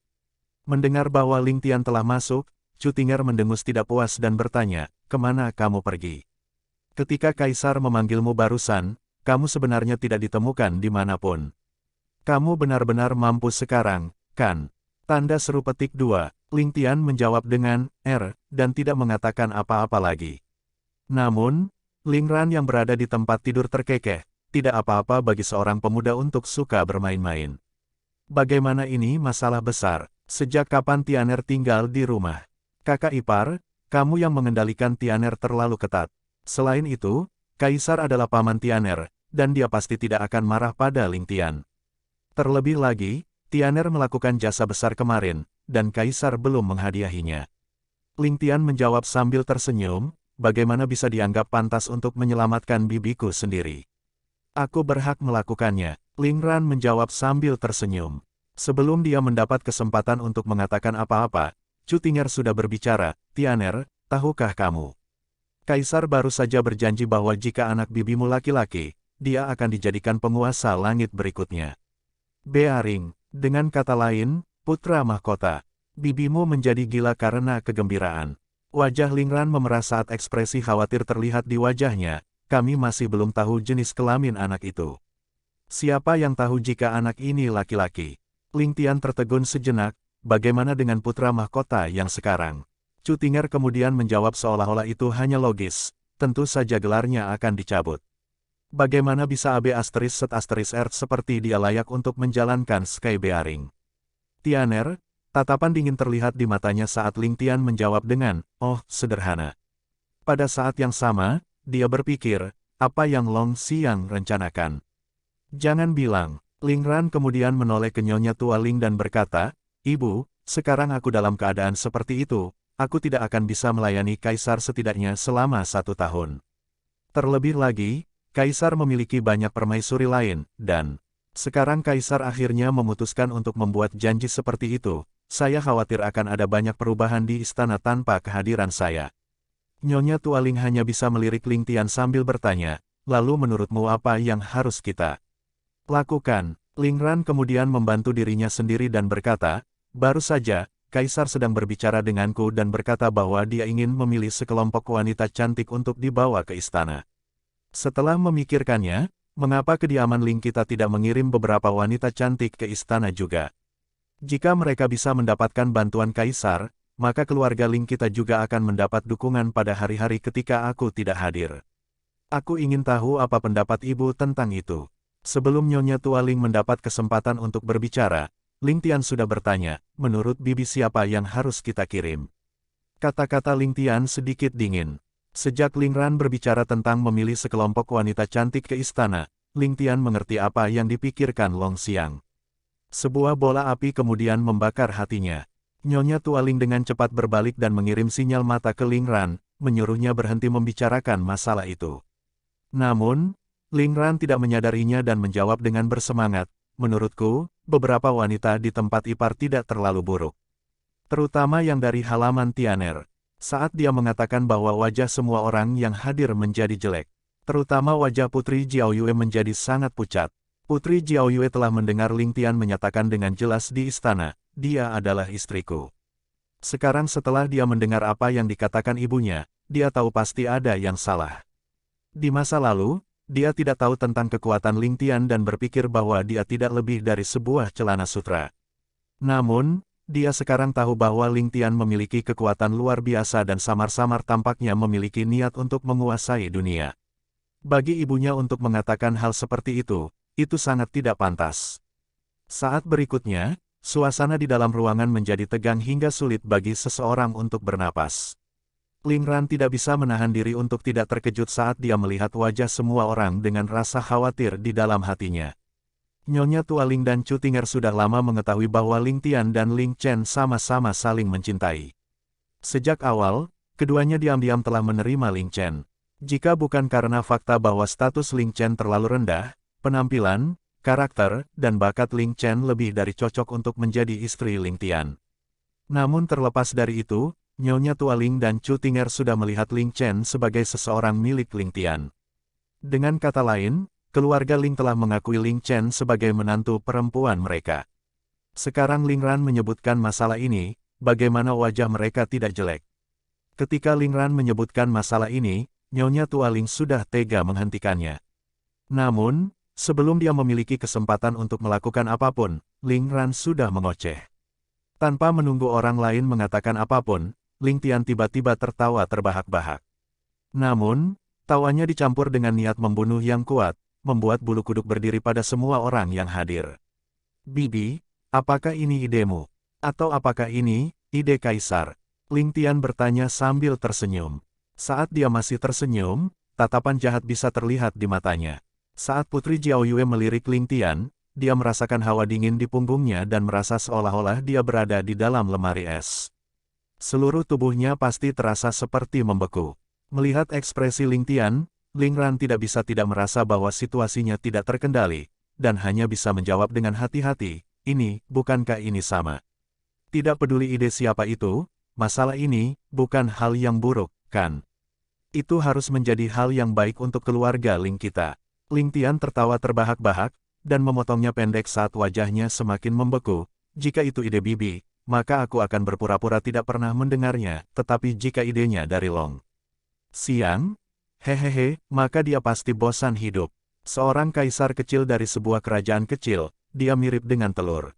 Mendengar bahwa Ling Tian telah masuk, Chu Tinger mendengus tidak puas dan bertanya, kemana kamu pergi? Ketika Kaisar memanggilmu barusan, kamu sebenarnya tidak ditemukan dimanapun. Kamu benar-benar mampus sekarang, kan? Tanda seru petik 2, Ling Tian menjawab dengan dan tidak mengatakan apa-apa lagi. Namun, Ling Ran yang berada di tempat tidur terkekeh, tidak apa-apa bagi seorang pemuda untuk suka bermain-main. Bagaimana ini masalah besar? Sejak kapan Tianer tinggal di rumah? Kakak ipar, kamu yang mengendalikan Tianer terlalu ketat. Selain itu, Kaisar adalah paman Tianer, dan dia pasti tidak akan marah pada Ling Tian. Terlebih lagi, Tianer melakukan jasa besar kemarin, dan Kaisar belum menghadiahinya. Ling Tian menjawab sambil tersenyum, bagaimana bisa dianggap pantas untuk menyelamatkan bibiku sendiri? Aku berhak melakukannya, Ling Ran menjawab sambil tersenyum. Sebelum dia mendapat kesempatan untuk mengatakan apa-apa, Chu Ting'er sudah berbicara, Tianer, tahukah kamu? Kaisar baru saja berjanji bahwa jika anak bibimu laki-laki, dia akan dijadikan penguasa langit berikutnya. Bearing, dengan kata lain, putra mahkota. Bibimu menjadi gila karena kegembiraan. Wajah Ling Ran memerah saat ekspresi khawatir terlihat di wajahnya, kami masih belum tahu jenis kelamin anak itu. Siapa yang tahu jika anak ini laki-laki? Ling Tian tertegun sejenak, bagaimana dengan putra mahkota yang sekarang? Chu Ting'er kemudian menjawab seolah-olah itu hanya logis, tentu saja gelarnya akan dicabut. Bagaimana bisa AB **** Earth seperti dia layak untuk menjalankan Sky Bearing? Tianer, tatapan dingin terlihat di matanya saat Ling Tian menjawab dengan, oh, sederhana. Pada saat yang sama, dia berpikir, apa yang Long Xiang rencanakan? Jangan bilang. Ling Ran kemudian menoleh ke Nyonya Tua Ling dan berkata, Ibu, sekarang aku dalam keadaan seperti itu, aku tidak akan bisa melayani Kaisar setidaknya selama 1 tahun. Terlebih lagi, Kaisar memiliki banyak permaisuri lain, dan sekarang Kaisar akhirnya memutuskan untuk membuat janji seperti itu, saya khawatir akan ada banyak perubahan di istana tanpa kehadiran saya. Nyonya Tua Ling hanya bisa melirik Ling Tian sambil bertanya, lalu menurutmu apa yang harus kita lakukan? Ling Ran kemudian membantu dirinya sendiri dan berkata, baru saja, Kaisar sedang berbicara denganku dan berkata bahwa dia ingin memilih sekelompok wanita cantik untuk dibawa ke istana. Setelah memikirkannya, mengapa kediaman Ling kita tidak mengirim beberapa wanita cantik ke istana juga? Jika mereka bisa mendapatkan bantuan Kaisar, maka keluarga Ling kita juga akan mendapat dukungan pada hari-hari ketika aku tidak hadir. Aku ingin tahu apa pendapat ibu tentang itu. Sebelum Nyonya Tua Ling mendapat kesempatan untuk berbicara, Ling Tian sudah bertanya, menurut bibi siapa yang harus kita kirim? Kata-kata Ling Tian sedikit dingin. Sejak Ling Ran berbicara tentang memilih sekelompok wanita cantik ke istana, Ling Tian mengerti apa yang dipikirkan Long Xiang. Sebuah bola api kemudian membakar hatinya. Nyonya Tua Ling dengan cepat berbalik dan mengirim sinyal mata ke Ling Ran, menyuruhnya berhenti membicarakan masalah itu. Namun, Ling Ran tidak menyadarinya dan menjawab dengan bersemangat, menurutku, beberapa wanita di tempat ipar tidak terlalu buruk. Terutama yang dari halaman Tianer. Saat dia mengatakan bahwa wajah semua orang yang hadir menjadi jelek. Terutama wajah Putri Jiaoyue menjadi sangat pucat. Putri Jiaoyue telah mendengar Ling Tian menyatakan dengan jelas di istana, dia adalah istriku. Sekarang setelah dia mendengar apa yang dikatakan ibunya, dia tahu pasti ada yang salah. Di masa lalu, dia tidak tahu tentang kekuatan Ling Tian dan berpikir bahwa dia tidak lebih dari sebuah celana sutra. Namun, dia sekarang tahu bahwa Ling Tian memiliki kekuatan luar biasa dan samar-samar tampaknya memiliki niat untuk menguasai dunia. Bagi ibunya untuk mengatakan hal seperti itu sangat tidak pantas. Saat berikutnya, suasana di dalam ruangan menjadi tegang hingga sulit bagi seseorang untuk bernapas. Ling Ran tidak bisa menahan diri untuk tidak terkejut saat dia melihat wajah semua orang dengan rasa khawatir di dalam hatinya. Nyonya Tua Ling dan Chu Ting'er sudah lama mengetahui bahwa Ling Tian dan Ling Chen sama-sama saling mencintai. Sejak awal, keduanya diam-diam telah menerima Ling Chen. Jika bukan karena fakta bahwa status Ling Chen terlalu rendah, penampilan, karakter, dan bakat Ling Chen lebih dari cocok untuk menjadi istri Ling Tian. Namun terlepas dari itu, Nyonya Tua Ling dan Chu Ting'er sudah melihat Ling Chen sebagai seseorang milik Ling Tian. Dengan kata lain, keluarga Ling telah mengakui Ling Chen sebagai menantu perempuan mereka. Sekarang Ling Ran menyebutkan masalah ini, bagaimana wajah mereka tidak jelek. Ketika Ling Ran menyebutkan masalah ini, Nyonya Tua Ling sudah tega menghentikannya. Namun, sebelum dia memiliki kesempatan untuk melakukan apapun, Ling Ran sudah mengoceh. Tanpa menunggu orang lain mengatakan apapun, Ling Tian tiba-tiba tertawa terbahak-bahak. Namun, tawanya dicampur dengan niat membunuh yang kuat, membuat bulu kuduk berdiri pada semua orang yang hadir. Bibi, apakah ini idemu? Atau apakah ini ide Kaisar? Ling Tian bertanya sambil tersenyum. Saat dia masih tersenyum, tatapan jahat bisa terlihat di matanya. Saat Putri Jiaoyue melirik Ling Tian, dia merasakan hawa dingin di punggungnya dan merasa seolah-olah dia berada di dalam lemari es. Seluruh tubuhnya pasti terasa seperti membeku. Melihat ekspresi Ling Tian, Ling Ran tidak bisa tidak merasa bahwa situasinya tidak terkendali, dan hanya bisa menjawab dengan hati-hati, bukankah ini sama? Tidak peduli ide siapa itu, masalah ini bukan hal yang buruk, kan? Itu harus menjadi hal yang baik untuk keluarga Ling kita. Ling Tian tertawa terbahak-bahak, dan memotongnya pendek saat wajahnya semakin membeku. Jika itu ide Bibi, maka aku akan berpura-pura tidak pernah mendengarnya, tetapi jika idenya dari Long Xiang, hehehe, maka dia pasti bosan hidup. Seorang kaisar kecil dari sebuah kerajaan kecil, dia mirip dengan telur.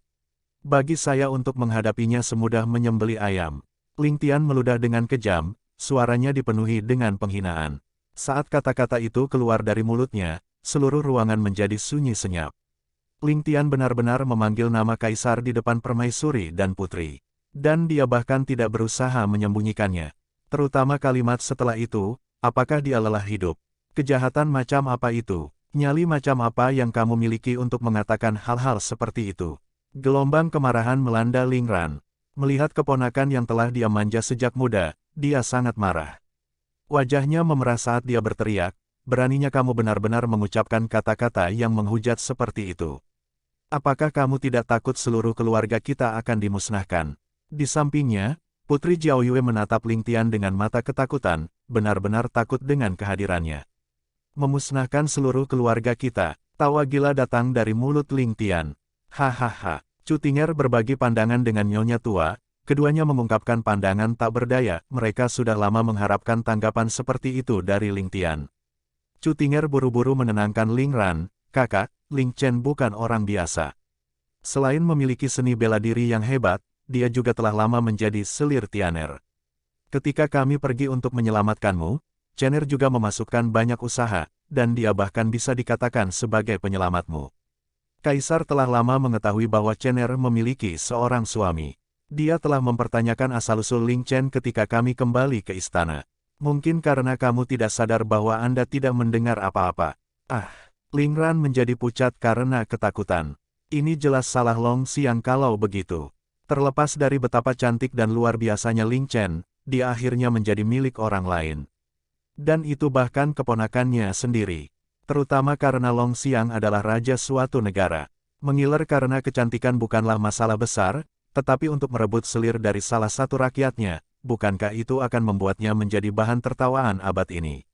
Bagi saya untuk menghadapinya semudah menyembelih ayam. Ling Tian meludah dengan kejam, suaranya dipenuhi dengan penghinaan. Saat kata-kata itu keluar dari mulutnya, seluruh ruangan menjadi sunyi senyap. Ling Tian benar-benar memanggil nama kaisar di depan permaisuri dan putri. Dan dia bahkan tidak berusaha menyembunyikannya. Terutama kalimat setelah itu, apakah dia lelah hidup? Kejahatan macam apa itu? Nyali macam apa yang kamu miliki untuk mengatakan hal-hal seperti itu? Gelombang kemarahan melanda Ling Ran. Melihat keponakan yang telah dia manja sejak muda, dia sangat marah. Wajahnya memerah saat dia berteriak, beraninya kamu benar-benar mengucapkan kata-kata yang menghujat seperti itu. Apakah kamu tidak takut seluruh keluarga kita akan dimusnahkan? Di sampingnya, Putri Jiao Yue menatap Ling Tian dengan mata ketakutan, benar-benar takut dengan kehadirannya. Memusnahkan seluruh keluarga kita, tawa gila datang dari mulut Ling Tian. Hahaha, Chu Tinger berbagi pandangan dengan nyonya tua, keduanya mengungkapkan pandangan tak berdaya, mereka sudah lama mengharapkan tanggapan seperti itu dari Ling Tian. Chu Tinger buru-buru menenangkan Ling Ran, kakak, Ling Chen bukan orang biasa. Selain memiliki seni bela diri yang hebat, dia juga telah lama menjadi selir Tianer. Ketika kami pergi untuk menyelamatkanmu, Chener juga memasukkan banyak usaha, dan dia bahkan bisa dikatakan sebagai penyelamatmu. Kaisar telah lama mengetahui bahwa Chener memiliki seorang suami. Dia telah mempertanyakan asal-usul Ling Chen ketika kami kembali ke istana. Mungkin karena kamu tidak sadar bahwa Anda tidak mendengar apa-apa. Ling Ran menjadi pucat karena ketakutan. Ini jelas salah Long Xiang kalau begitu. Terlepas dari betapa cantik dan luar biasanya Ling Chen, dia akhirnya menjadi milik orang lain. Dan itu bahkan keponakannya sendiri. Terutama karena Long Xiang adalah raja suatu negara. Mengiler karena kecantikan bukanlah masalah besar, tetapi untuk merebut selir dari salah satu rakyatnya, bukankah itu akan membuatnya menjadi bahan tertawaan abad ini?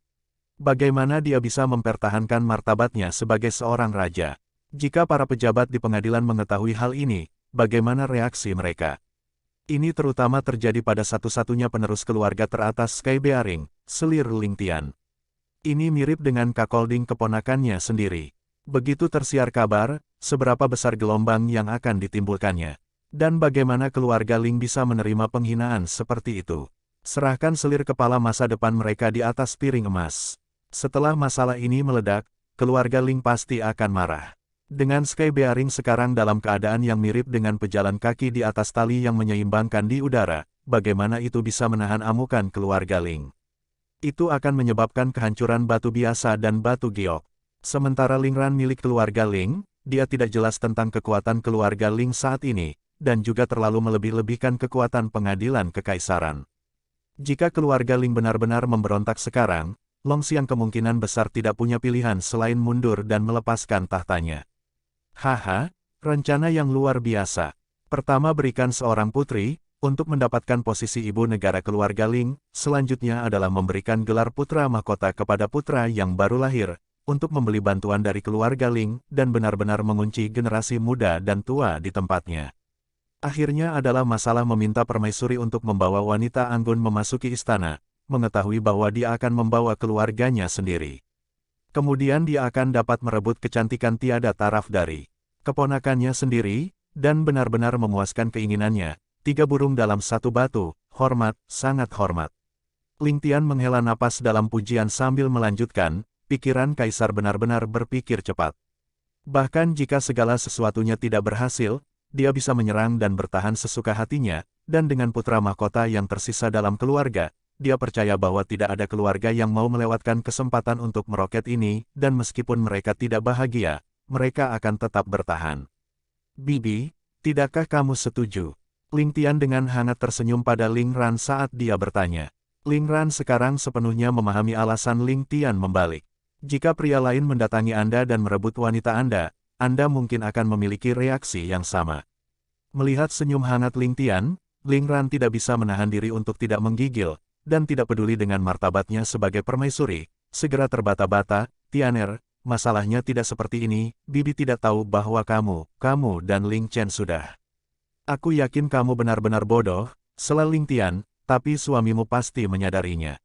Bagaimana dia bisa mempertahankan martabatnya sebagai seorang raja? Jika para pejabat di pengadilan mengetahui hal ini, bagaimana reaksi mereka? Ini terutama terjadi pada satu-satunya penerus keluarga teratas Sky Bearing, selir Ling Tian. Ini mirip dengan Kakolding keponakannya sendiri. Begitu tersiar kabar, seberapa besar gelombang yang akan ditimbulkannya. Dan bagaimana keluarga Ling bisa menerima penghinaan seperti itu? Serahkan selir kepala masa depan mereka di atas piring emas. Setelah masalah ini meledak, keluarga Ling pasti akan marah. Dengan Sky Bearing sekarang dalam keadaan yang mirip dengan pejalan kaki di atas tali yang menyeimbangkan di udara, bagaimana itu bisa menahan amukan keluarga Ling? Itu akan menyebabkan kehancuran batu biasa dan batu giok. Sementara Ling Ran milik keluarga Ling, dia tidak jelas tentang kekuatan keluarga Ling saat ini, dan juga terlalu melebih-lebihkan kekuatan pengadilan kekaisaran. Jika keluarga Ling benar-benar memberontak sekarang, Long Xiang kemungkinan besar tidak punya pilihan selain mundur dan melepaskan tahtanya. Haha, rencana yang luar biasa. Pertama berikan seorang putri, untuk mendapatkan posisi ibu negara keluarga Ling, selanjutnya adalah memberikan gelar putra mahkota kepada putra yang baru lahir, untuk membeli bantuan dari keluarga Ling, dan benar-benar mengunci generasi muda dan tua di tempatnya. Akhirnya adalah masalah meminta permaisuri untuk membawa wanita anggun memasuki istana, mengetahui bahwa dia akan membawa keluarganya sendiri. Kemudian dia akan dapat merebut kecantikan tiada taraf dari keponakannya sendiri, dan benar-benar memuaskan keinginannya. 3 burung dalam satu batu, hormat, sangat hormat. Ling Tian menghela napas dalam pujian sambil melanjutkan, pikiran kaisar benar-benar berpikir cepat. Bahkan jika segala sesuatunya tidak berhasil, dia bisa menyerang dan bertahan sesuka hatinya, dan dengan putra mahkota yang tersisa dalam keluarga, dia percaya bahwa tidak ada keluarga yang mau melewatkan kesempatan untuk meroket ini, dan meskipun mereka tidak bahagia, mereka akan tetap bertahan. Bibi, tidakkah kamu setuju? Ling Tian dengan hangat tersenyum pada Ling Ran saat dia bertanya. Ling Ran sekarang sepenuhnya memahami alasan Ling Tian membalik. Jika pria lain mendatangi Anda dan merebut wanita Anda mungkin akan memiliki reaksi yang sama. Melihat senyum hangat Ling Tian, Ling Ran tidak bisa menahan diri untuk tidak menggigil, dan tidak peduli dengan martabatnya sebagai permaisuri, segera terbata-bata. Tianer, masalahnya tidak seperti ini, Bibi tidak tahu bahwa kamu dan Ling Chen sudah. Aku yakin kamu benar-benar bodoh, sela Ling Tian, tapi suamimu pasti menyadarinya.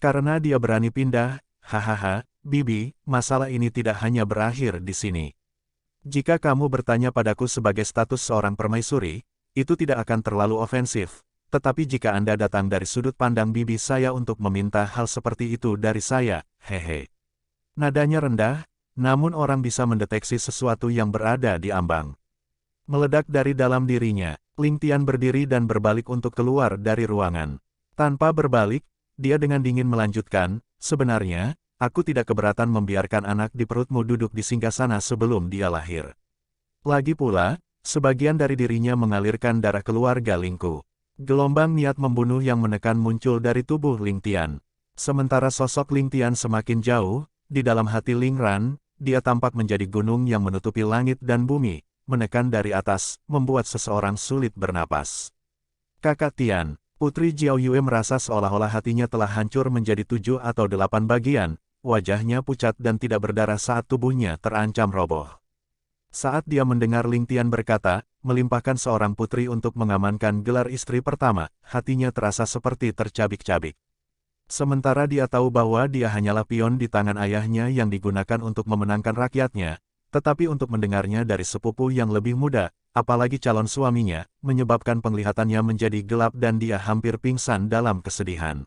Karena dia berani pindah, hahaha, Bibi, masalah ini tidak hanya berakhir di sini. Jika kamu bertanya padaku sebagai status seorang permaisuri, itu tidak akan terlalu ofensif, tetapi jika Anda datang dari sudut pandang Bibi saya untuk meminta hal seperti itu dari saya, hehe. Nadanya rendah, namun orang bisa mendeteksi sesuatu yang berada di ambang. Meledak dari dalam dirinya, Ling Tian berdiri dan berbalik untuk keluar dari ruangan. Tanpa berbalik, dia dengan dingin melanjutkan, sebenarnya, aku tidak keberatan membiarkan anak di perutmu duduk di singgasana sebelum dia lahir. Lagi pula, sebagian dari dirinya mengalirkan darah keluarga Lingku. Gelombang niat membunuh yang menekan muncul dari tubuh Ling Tian. Sementara sosok Ling Tian semakin jauh, di dalam hati Ling Ran, dia tampak menjadi gunung yang menutupi langit dan bumi, menekan dari atas, membuat seseorang sulit bernapas. Kakak Tian, Putri Jiao Yue merasa seolah-olah hatinya telah hancur menjadi 7 atau 8 bagian, wajahnya pucat dan tidak berdarah saat tubuhnya terancam roboh. Saat dia mendengar Ling Tian berkata, melimpahkan seorang putri untuk mengamankan gelar istri pertama, hatinya terasa seperti tercabik-cabik. Sementara dia tahu bahwa dia hanyalah pion di tangan ayahnya yang digunakan untuk memenangkan rakyatnya, tetapi untuk mendengarnya dari sepupu yang lebih muda, apalagi calon suaminya, menyebabkan penglihatannya menjadi gelap dan dia hampir pingsan dalam kesedihan.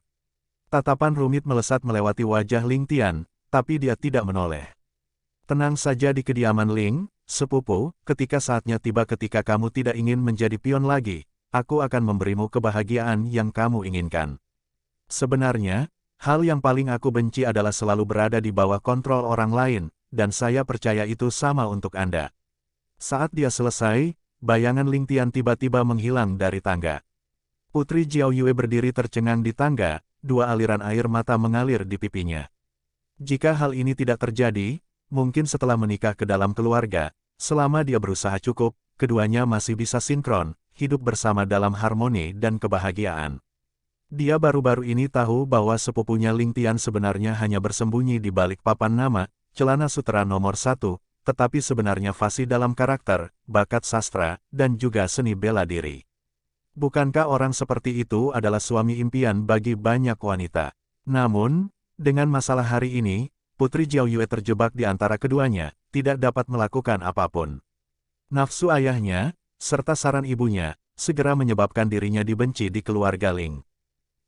Tatapan rumit melesat melewati wajah Ling Tian, tapi dia tidak menoleh. Tenang saja di kediaman Ling, sepupu, ketika saatnya tiba ketika kamu tidak ingin menjadi pion lagi, aku akan memberimu kebahagiaan yang kamu inginkan. Sebenarnya, hal yang paling aku benci adalah selalu berada di bawah kontrol orang lain, dan saya percaya itu sama untuk Anda. Saat dia selesai, bayangan Ling Tian tiba-tiba menghilang dari tangga. Putri Jiao Yue berdiri tercengang di tangga, 2 aliran air mata mengalir di pipinya. Jika hal ini tidak terjadi, mungkin setelah menikah ke dalam keluarga, selama dia berusaha cukup, keduanya masih bisa sinkron, hidup bersama dalam harmoni dan kebahagiaan. Dia baru-baru ini tahu bahwa sepupunya Ling Tian sebenarnya hanya bersembunyi di balik papan nama, celana sutera nomor 1, tetapi sebenarnya fasih dalam karakter, bakat sastra, dan juga seni bela diri. Bukankah orang seperti itu adalah suami impian bagi banyak wanita? Namun, dengan masalah hari ini, Putri Jiao Yue terjebak di antara keduanya, tidak dapat melakukan apapun. Nafsu ayahnya, serta saran ibunya, segera menyebabkan dirinya dibenci di keluarga Ling.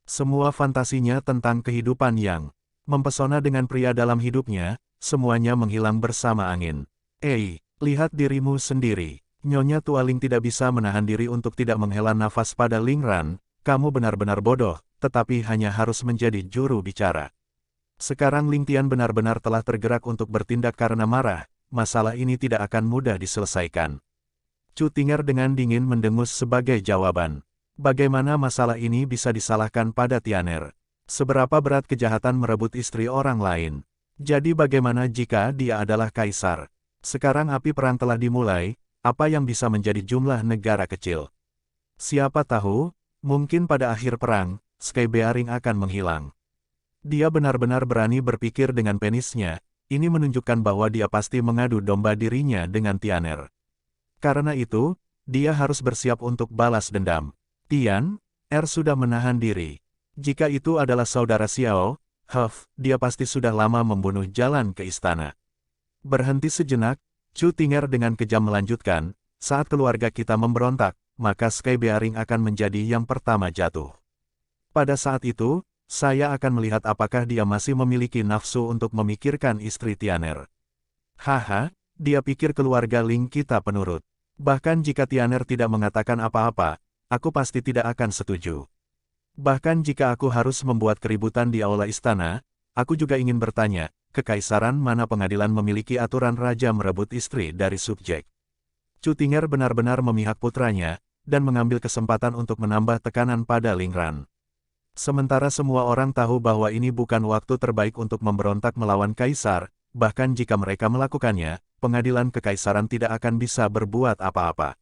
Semua fantasinya tentang kehidupan yang mempesona dengan pria dalam hidupnya, semuanya menghilang bersama angin. Lihat dirimu sendiri. Nyonya Tua Ling tidak bisa menahan diri untuk tidak menghela nafas pada Ling Ran, kamu benar-benar bodoh, tetapi hanya harus menjadi juru bicara. Sekarang Ling Tian benar-benar telah tergerak untuk bertindak karena marah, masalah ini tidak akan mudah diselesaikan. Chu Tinger dengan dingin mendengus sebagai jawaban. Bagaimana masalah ini bisa disalahkan pada Tianer? Seberapa berat kejahatan merebut istri orang lain? Jadi bagaimana jika dia adalah kaisar? Sekarang api perang telah dimulai, apa yang bisa menjadi jumlah negara kecil? Siapa tahu, mungkin pada akhir perang, Sky Bearing akan menghilang. Dia benar-benar berani berpikir dengan penisnya, ini menunjukkan bahwa dia pasti mengadu domba dirinya dengan Tianer. Karena itu, dia harus bersiap untuk balas dendam. Tian, sudah menahan diri. Jika itu adalah saudara Xiao, dia pasti sudah lama membunuh jalan ke istana. Berhenti sejenak, Chu Tinger dengan kejam melanjutkan, saat keluarga kita memberontak, maka Sky Bearing akan menjadi yang pertama jatuh. Pada saat itu, saya akan melihat apakah dia masih memiliki nafsu untuk memikirkan istri Tianer. Dia pikir keluarga Ling kita penurut. Bahkan jika Tianer tidak mengatakan apa-apa, aku pasti tidak akan setuju. Bahkan jika aku harus membuat keributan di aula istana, aku juga ingin bertanya, kekaisaran mana pengadilan memiliki aturan raja merebut istri dari subjek. Chu Tinger benar-benar memihak putranya, dan mengambil kesempatan untuk menambah tekanan pada Ling Ran. Sementara semua orang tahu bahwa ini bukan waktu terbaik untuk memberontak melawan kaisar, bahkan jika mereka melakukannya, pengadilan kekaisaran tidak akan bisa berbuat apa-apa.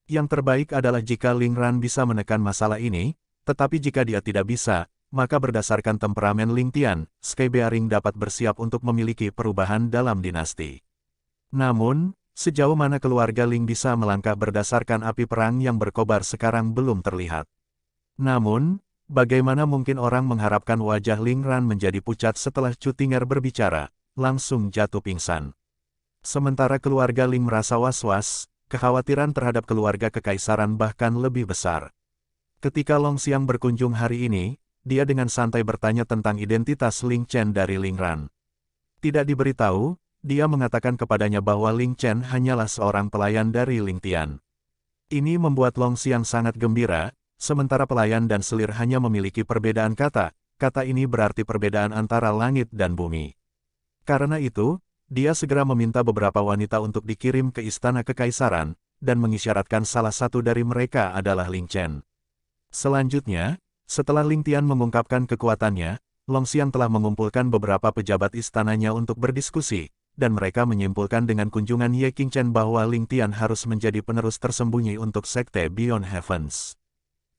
Yang terbaik adalah jika Ling Ran bisa menekan masalah ini, tetapi jika dia tidak bisa, maka berdasarkan temperamen Ling Tian, Sky Bearing dapat bersiap untuk memiliki perubahan dalam dinasti. Namun, sejauh mana keluarga Ling bisa melangkah berdasarkan api perang yang berkobar sekarang belum terlihat. Namun, bagaimana mungkin orang mengharapkan wajah Ling Ran menjadi pucat setelah Chu Tinger berbicara, langsung jatuh pingsan. Sementara keluarga Ling merasa was-was, kekhawatiran terhadap keluarga kekaisaran bahkan lebih besar. Ketika Long Xiang berkunjung hari ini, dia dengan santai bertanya tentang identitas Ling Chen dari Ling Ran. Tidak diberitahu, dia mengatakan kepadanya bahwa Ling Chen hanyalah seorang pelayan dari Ling Tian. Ini membuat Long Xiang sangat gembira, sementara pelayan dan selir hanya memiliki perbedaan kata, kata ini berarti perbedaan antara langit dan bumi. Karena itu, dia segera meminta beberapa wanita untuk dikirim ke istana kekaisaran, dan mengisyaratkan salah satu dari mereka adalah Ling Chen. Selanjutnya, setelah Ling Tian mengungkapkan kekuatannya, Long Xiang telah mengumpulkan beberapa pejabat istananya untuk berdiskusi, dan mereka menyimpulkan dengan kunjungan Ye Qingchen bahwa Ling Tian harus menjadi penerus tersembunyi untuk sekte Beyond Heavens.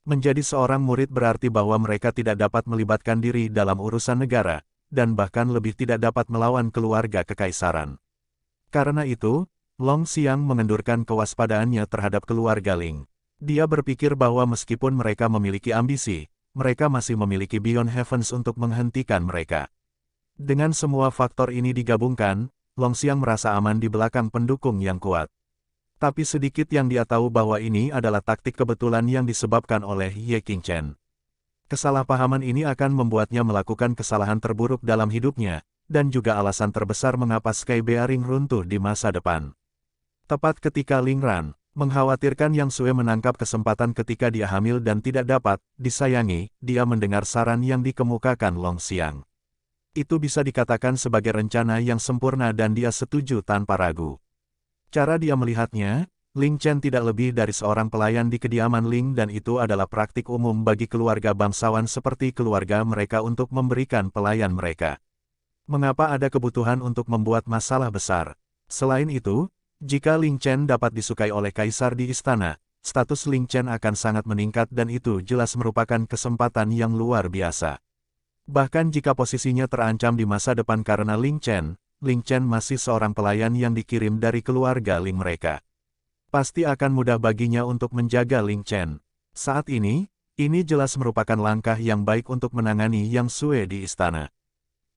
Menjadi seorang murid berarti bahwa mereka tidak dapat melibatkan diri dalam urusan negara, dan bahkan lebih tidak dapat melawan keluarga kekaisaran. Karena itu, Long Xiang mengendurkan kewaspadaannya terhadap keluarga Ling. Dia berpikir bahwa meskipun mereka memiliki ambisi, mereka masih memiliki Beyond Heavens untuk menghentikan mereka. Dengan semua faktor ini digabungkan, Long Xiang merasa aman di belakang pendukung yang kuat. Tapi sedikit yang dia tahu bahwa ini adalah taktik kebetulan yang disebabkan oleh Ye Qingchen. Kesalahpahaman ini akan membuatnya melakukan kesalahan terburuk dalam hidupnya, dan juga alasan terbesar mengapa Sky Bearing runtuh di masa depan. Tepat ketika Ling Ran mengkhawatirkan Yang Sue menangkap kesempatan ketika dia hamil dan tidak dapat disayangi, dia mendengar saran yang dikemukakan Long Xiang. Itu bisa dikatakan sebagai rencana yang sempurna dan dia setuju tanpa ragu. Cara dia melihatnya, Ling Chen tidak lebih dari seorang pelayan di kediaman Ling dan itu adalah praktik umum bagi keluarga bangsawan seperti keluarga mereka untuk memberikan pelayan mereka. Mengapa ada kebutuhan untuk membuat masalah besar? Selain itu, jika Ling Chen dapat disukai oleh kaisar di istana, status Ling Chen akan sangat meningkat dan itu jelas merupakan kesempatan yang luar biasa. Bahkan jika posisinya terancam di masa depan karena Ling Chen masih seorang pelayan yang dikirim dari keluarga Ling mereka. Pasti akan mudah baginya untuk menjaga Ling Chen. Saat ini jelas merupakan langkah yang baik untuk menangani Yang Sue di istana.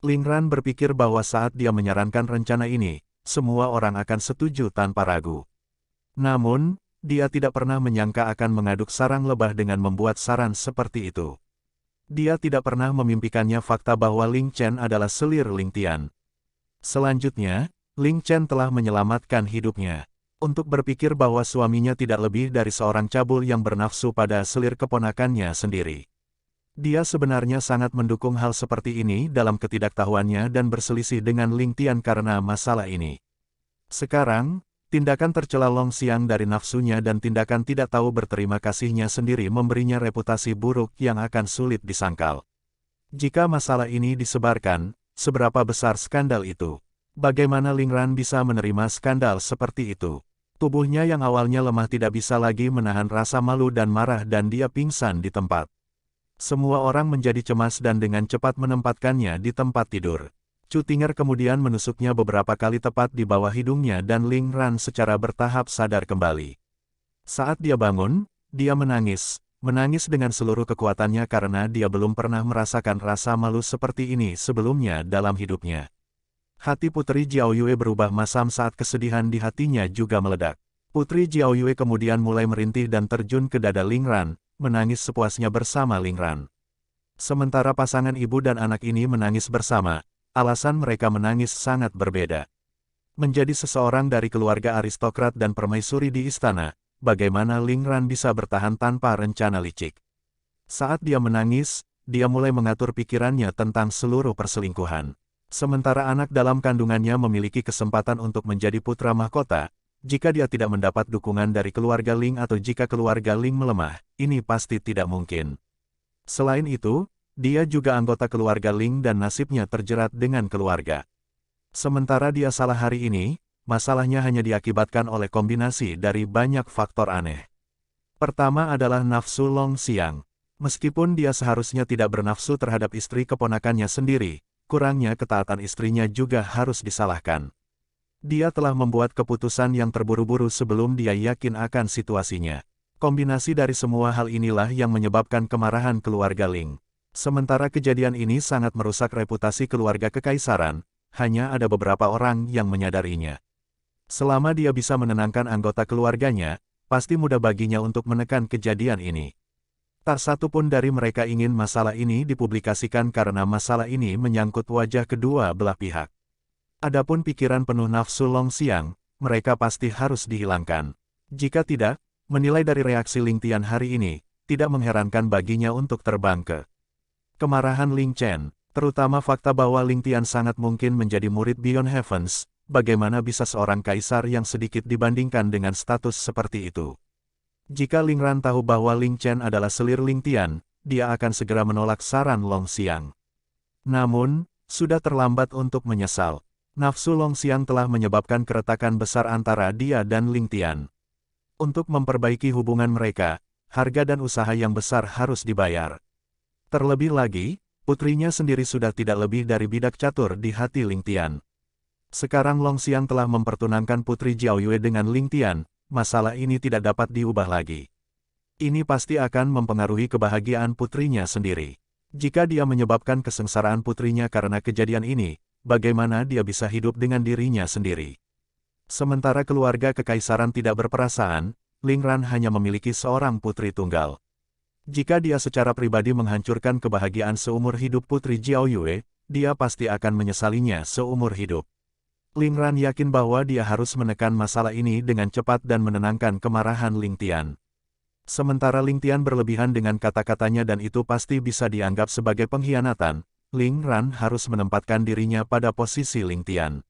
Ling Ran berpikir bahwa saat dia menyarankan rencana ini, semua orang akan setuju tanpa ragu. Namun, dia tidak pernah menyangka akan mengaduk sarang lebah dengan membuat saran seperti itu. Dia tidak pernah memimpikannya fakta bahwa Ling Chen adalah selir Ling Tian. Selanjutnya, Ling Chen telah menyelamatkan hidupnya. Untuk berpikir bahwa suaminya tidak lebih dari seorang cabul yang bernafsu pada selir keponakannya sendiri. Dia sebenarnya sangat mendukung hal seperti ini dalam ketidaktahuannya dan berselisih dengan Ling Tian karena masalah ini. Sekarang, tindakan tercela Long Xiang dari nafsunya dan tindakan tidak tahu berterima kasihnya sendiri memberinya reputasi buruk yang akan sulit disangkal. Jika masalah ini disebarkan, seberapa besar skandal itu? Bagaimana Ling Ran bisa menerima skandal seperti itu? Tubuhnya yang awalnya lemah tidak bisa lagi menahan rasa malu dan marah dan dia pingsan di tempat. Semua orang menjadi cemas dan dengan cepat menempatkannya di tempat tidur. Chu Tinger kemudian menusuknya beberapa kali tepat di bawah hidungnya dan Ling Ran secara bertahap sadar kembali. Saat dia bangun, dia menangis dengan seluruh kekuatannya karena dia belum pernah merasakan rasa malu seperti ini sebelumnya dalam hidupnya. Hati Putri Jiao Yue berubah masam saat kesedihan di hatinya juga meledak. Putri Jiao Yue kemudian mulai merintih dan terjun ke dada Ling Ran, menangis sepuasnya bersama Ling Ran. Sementara pasangan ibu dan anak ini menangis bersama, alasan mereka menangis sangat berbeda. Menjadi seseorang dari keluarga aristokrat dan permaisuri di istana, bagaimana Ling Ran bisa bertahan tanpa rencana licik? Saat dia menangis, dia mulai mengatur pikirannya tentang seluruh perselingkuhan. Sementara anak dalam kandungannya memiliki kesempatan untuk menjadi putra mahkota, jika dia tidak mendapat dukungan dari keluarga Ling atau jika keluarga Ling melemah, ini pasti tidak mungkin. Selain itu, dia juga anggota keluarga Ling dan nasibnya terjerat dengan keluarga. Sementara dia salah hari ini, masalahnya hanya diakibatkan oleh kombinasi dari banyak faktor aneh. Pertama adalah nafsu Long Xiang. Meskipun dia seharusnya tidak bernafsu terhadap istri keponakannya sendiri, kurangnya ketaatan istrinya juga harus disalahkan. Dia telah membuat keputusan yang terburu-buru sebelum dia yakin akan situasinya. Kombinasi dari semua hal inilah yang menyebabkan kemarahan keluarga Ling. Sementara kejadian ini sangat merusak reputasi keluarga kekaisaran, hanya ada beberapa orang yang menyadarinya. Selama dia bisa menenangkan anggota keluarganya, pasti mudah baginya untuk menekan kejadian ini. Tak satu pun dari mereka ingin masalah ini dipublikasikan karena masalah ini menyangkut wajah kedua belah pihak. Adapun pikiran penuh nafsu Long Xiang, mereka pasti harus dihilangkan. Jika tidak, menilai dari reaksi Ling Tian hari ini, tidak mengherankan baginya untuk terbang ke kemarahan Ling Chen, terutama fakta bahwa Ling Tian sangat mungkin menjadi murid Beyond Heavens, bagaimana bisa seorang kaisar yang sedikit dibandingkan dengan status seperti itu. Jika Ling Ran tahu bahwa Ling Chen adalah selir Ling Tian, dia akan segera menolak saran Long Xiang. Namun, sudah terlambat untuk menyesal. Nafsu Long Xiang telah menyebabkan keretakan besar antara dia dan Ling Tian. Untuk memperbaiki hubungan mereka, harga dan usaha yang besar harus dibayar. Terlebih lagi, putrinya sendiri sudah tidak lebih dari bidak catur di hati Ling Tian. Sekarang Long Xiang telah mempertunangkan putri Jiao Yue dengan Ling Tian. Masalah ini tidak dapat diubah lagi. Ini pasti akan mempengaruhi kebahagiaan putrinya sendiri. Jika dia menyebabkan kesengsaraan putrinya karena kejadian ini, bagaimana dia bisa hidup dengan dirinya sendiri? Sementara keluarga kekaisaran tidak berperasaan, Ling Ran hanya memiliki seorang putri tunggal. Jika dia secara pribadi menghancurkan kebahagiaan seumur hidup putri Jiao Yue, dia pasti akan menyesalinya seumur hidup. Ling Ran yakin bahwa dia harus menekan masalah ini dengan cepat dan menenangkan kemarahan Ling Tian. Sementara Ling Tian berlebihan dengan kata-katanya dan itu pasti bisa dianggap sebagai pengkhianatan, Ling Ran harus menempatkan dirinya pada posisi Ling Tian.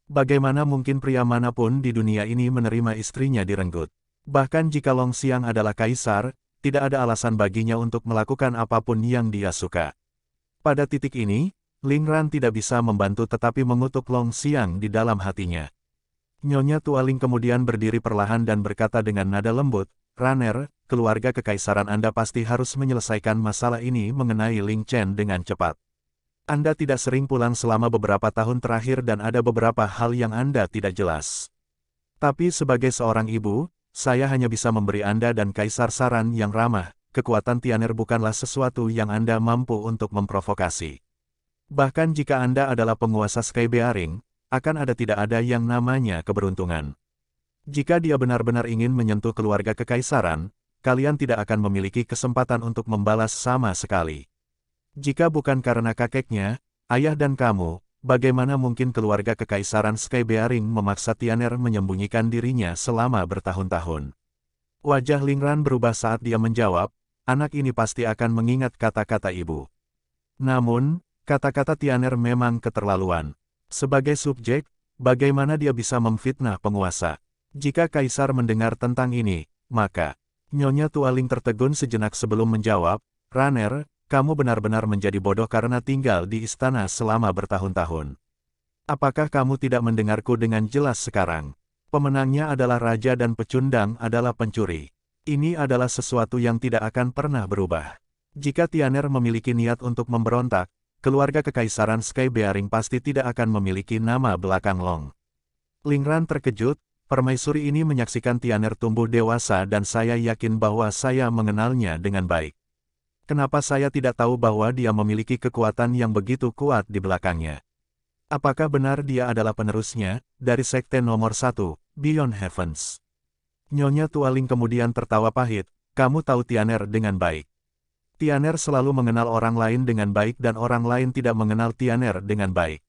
Bagaimana mungkin pria manapun di dunia ini menerima istrinya direnggut? Bahkan jika Long Xiang adalah kaisar, tidak ada alasan baginya untuk melakukan apapun yang dia suka. Pada titik ini, Ling Ran tidak bisa membantu tetapi mengutuk Long Xiang di dalam hatinya. Nyonya Tua Ling kemudian berdiri perlahan dan berkata dengan nada lembut, "Raner, keluarga kekaisaran Anda pasti harus menyelesaikan masalah ini mengenai Ling Chen dengan cepat. Anda tidak sering pulang selama beberapa tahun terakhir dan ada beberapa hal yang Anda tidak jelas. Tapi sebagai seorang ibu, saya hanya bisa memberi Anda dan kaisar saran yang ramah, kekuatan Tianer bukanlah sesuatu yang Anda mampu untuk memprovokasi. Bahkan jika Anda adalah penguasa Sky Bearing, akan ada tidak ada yang namanya keberuntungan. Jika dia benar-benar ingin menyentuh keluarga kekaisaran, kalian tidak akan memiliki kesempatan untuk membalas sama sekali. Jika bukan karena kakeknya, ayah dan kamu, bagaimana mungkin keluarga kekaisaran Sky Bearing memaksa Tianer menyembunyikan dirinya selama bertahun-tahun?" Wajah Ling Ran berubah saat dia menjawab, anak ini pasti akan mengingat kata-kata ibu. Namun, kata-kata Tianer memang keterlaluan. Sebagai subjek, bagaimana dia bisa memfitnah penguasa? Jika kaisar mendengar tentang ini, maka Nyonya Tua Ling tertegun sejenak sebelum menjawab, "Raner, kamu benar-benar menjadi bodoh karena tinggal di istana selama bertahun-tahun. Apakah kamu tidak mendengarku dengan jelas sekarang? Pemenangnya adalah raja dan pecundang adalah pencuri. Ini adalah sesuatu yang tidak akan pernah berubah. Jika Tianer memiliki niat untuk memberontak, keluarga kekaisaran Sky Bearing pasti tidak akan memiliki nama belakang Long." Ling Ran terkejut, permaisuri ini menyaksikan Tianer tumbuh dewasa dan saya yakin bahwa saya mengenalnya dengan baik. Kenapa saya tidak tahu bahwa dia memiliki kekuatan yang begitu kuat di belakangnya? Apakah benar dia adalah penerusnya, dari sekte nomor 1, Beyond Heavens? Nyonya Tua Ling kemudian tertawa pahit, "Kamu tahu Tianer dengan baik. Tianer selalu mengenal orang lain dengan baik dan orang lain tidak mengenal Tianer dengan baik.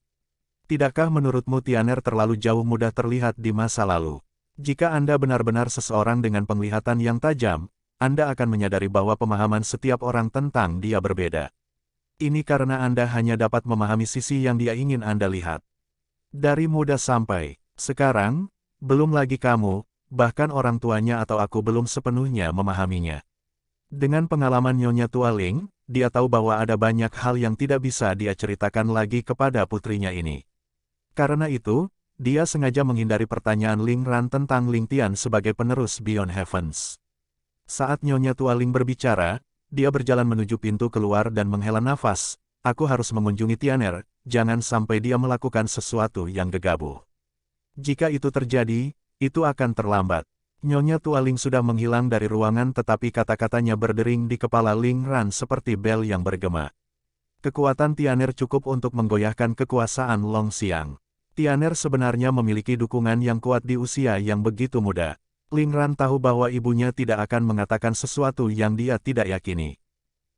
Tidakkah menurutmu Tianer terlalu jauh mudah terlihat di masa lalu? Jika Anda benar-benar seseorang dengan penglihatan yang tajam, Anda akan menyadari bahwa pemahaman setiap orang tentang dia berbeda." Ini karena Anda hanya dapat memahami sisi yang dia ingin Anda lihat. Dari muda sampai sekarang, belum lagi kamu, bahkan orang tuanya atau aku belum sepenuhnya memahaminya. Dengan pengalaman Nyonya Tua Ling, dia tahu bahwa ada banyak hal yang tidak bisa dia ceritakan lagi kepada putrinya ini. Karena itu, dia sengaja menghindari pertanyaan Ling Ran tentang Ling Tian sebagai penerus Beyond Heavens. Saat Nyonya Tua Ling berbicara, dia berjalan menuju pintu keluar dan menghela nafas. Aku harus mengunjungi Tianer, jangan sampai dia melakukan sesuatu yang gegabah. Jika itu terjadi, itu akan terlambat. Nyonya Tua Ling sudah menghilang dari ruangan tetapi kata-katanya berdering di kepala Ling Ran seperti bel yang bergema. Kekuatan Tianer cukup untuk menggoyahkan kekuasaan Long Xiang. Tianer sebenarnya memiliki dukungan yang kuat di usia yang begitu muda. Ling Ran tahu bahwa ibunya tidak akan mengatakan sesuatu yang dia tidak yakini.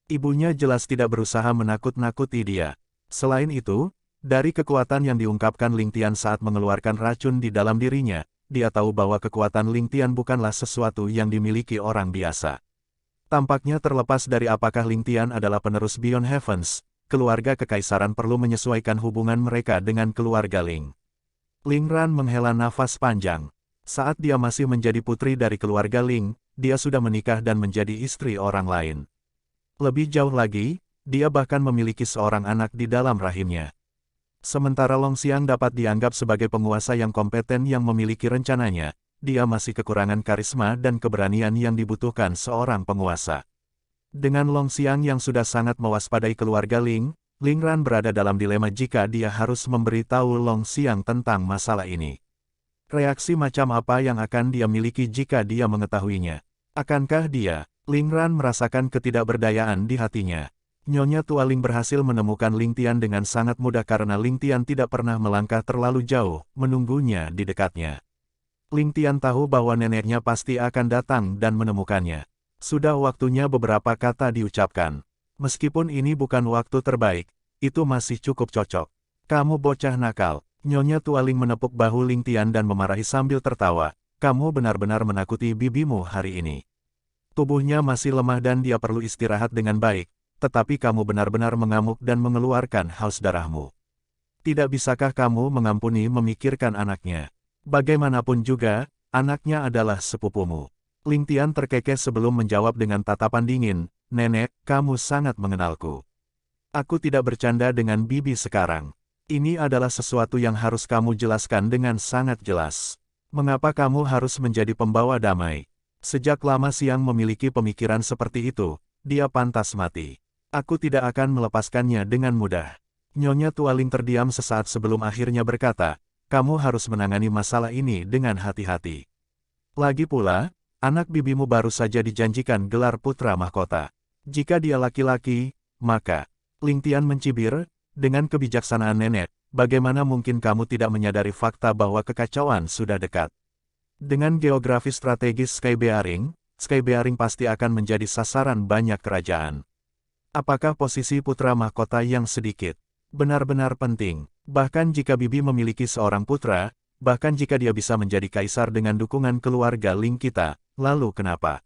Ibunya jelas tidak berusaha menakut-nakuti dia. Selain itu, dari kekuatan yang diungkapkan Ling Tian saat mengeluarkan racun di dalam dirinya, dia tahu bahwa kekuatan Ling Tian bukanlah sesuatu yang dimiliki orang biasa. Tampaknya terlepas dari apakah Ling Tian adalah penerus Beyond Heavens, keluarga kekaisaran perlu menyesuaikan hubungan mereka dengan keluarga Ling. Ling Ran menghela nafas panjang. Saat dia masih menjadi putri dari keluarga Ling, dia sudah menikah dan menjadi istri orang lain. Lebih jauh lagi, dia bahkan memiliki seorang anak di dalam rahimnya. Sementara Long Xiang dapat dianggap sebagai penguasa yang kompeten yang memiliki rencananya, dia masih kekurangan karisma dan keberanian yang dibutuhkan seorang penguasa. Dengan Long Xiang yang sudah sangat mewaspadai keluarga Ling, Ling Ran berada dalam dilema jika dia harus memberitahu Long Xiang tentang masalah ini. Reaksi macam apa yang akan dia miliki jika dia mengetahuinya? Akankah dia, Ling Ran merasakan ketidakberdayaan di hatinya? Nyonya Tua Ling berhasil menemukan Ling Tian dengan sangat mudah karena Ling Tian tidak pernah melangkah terlalu jauh, menunggunya di dekatnya. Ling Tian tahu bahwa neneknya pasti akan datang dan menemukannya. Sudah waktunya beberapa kata diucapkan. Meskipun ini bukan waktu terbaik, itu masih cukup cocok. Kamu bocah nakal. Nyonya Tua Ling menepuk bahu Ling Tian dan memarahi sambil tertawa. Kamu benar-benar menakuti bibimu hari ini. Tubuhnya masih lemah dan dia perlu istirahat dengan baik, tetapi kamu benar-benar mengamuk dan mengeluarkan haus darahmu. Tidak bisakah kamu mengampuni memikirkan anaknya? Bagaimanapun juga, anaknya adalah sepupumu. Ling Tian terkekeh sebelum menjawab dengan tatapan dingin, Nenek, kamu sangat mengenalku. Aku tidak bercanda dengan bibi sekarang. Ini adalah sesuatu yang harus kamu jelaskan dengan sangat jelas. Mengapa kamu harus menjadi pembawa damai? Sejak lama Siang memiliki pemikiran seperti itu, dia pantas mati. Aku tidak akan melepaskannya dengan mudah. Nyonya Tua Ling terdiam sesaat sebelum akhirnya berkata, kamu harus menangani masalah ini dengan hati-hati. Lagi pula, anak bibimu baru saja dijanjikan gelar putra mahkota. Jika dia laki-laki, maka, Ling Tian mencibir, dengan kebijaksanaan nenek, bagaimana mungkin kamu tidak menyadari fakta bahwa kekacauan sudah dekat? Dengan geografi strategis Sky Bearing pasti akan menjadi sasaran banyak kerajaan. Apakah posisi putra mahkota yang sedikit benar-benar penting? Bahkan jika bibi memiliki seorang putra, bahkan jika dia bisa menjadi kaisar dengan dukungan keluarga Ling kita, lalu kenapa?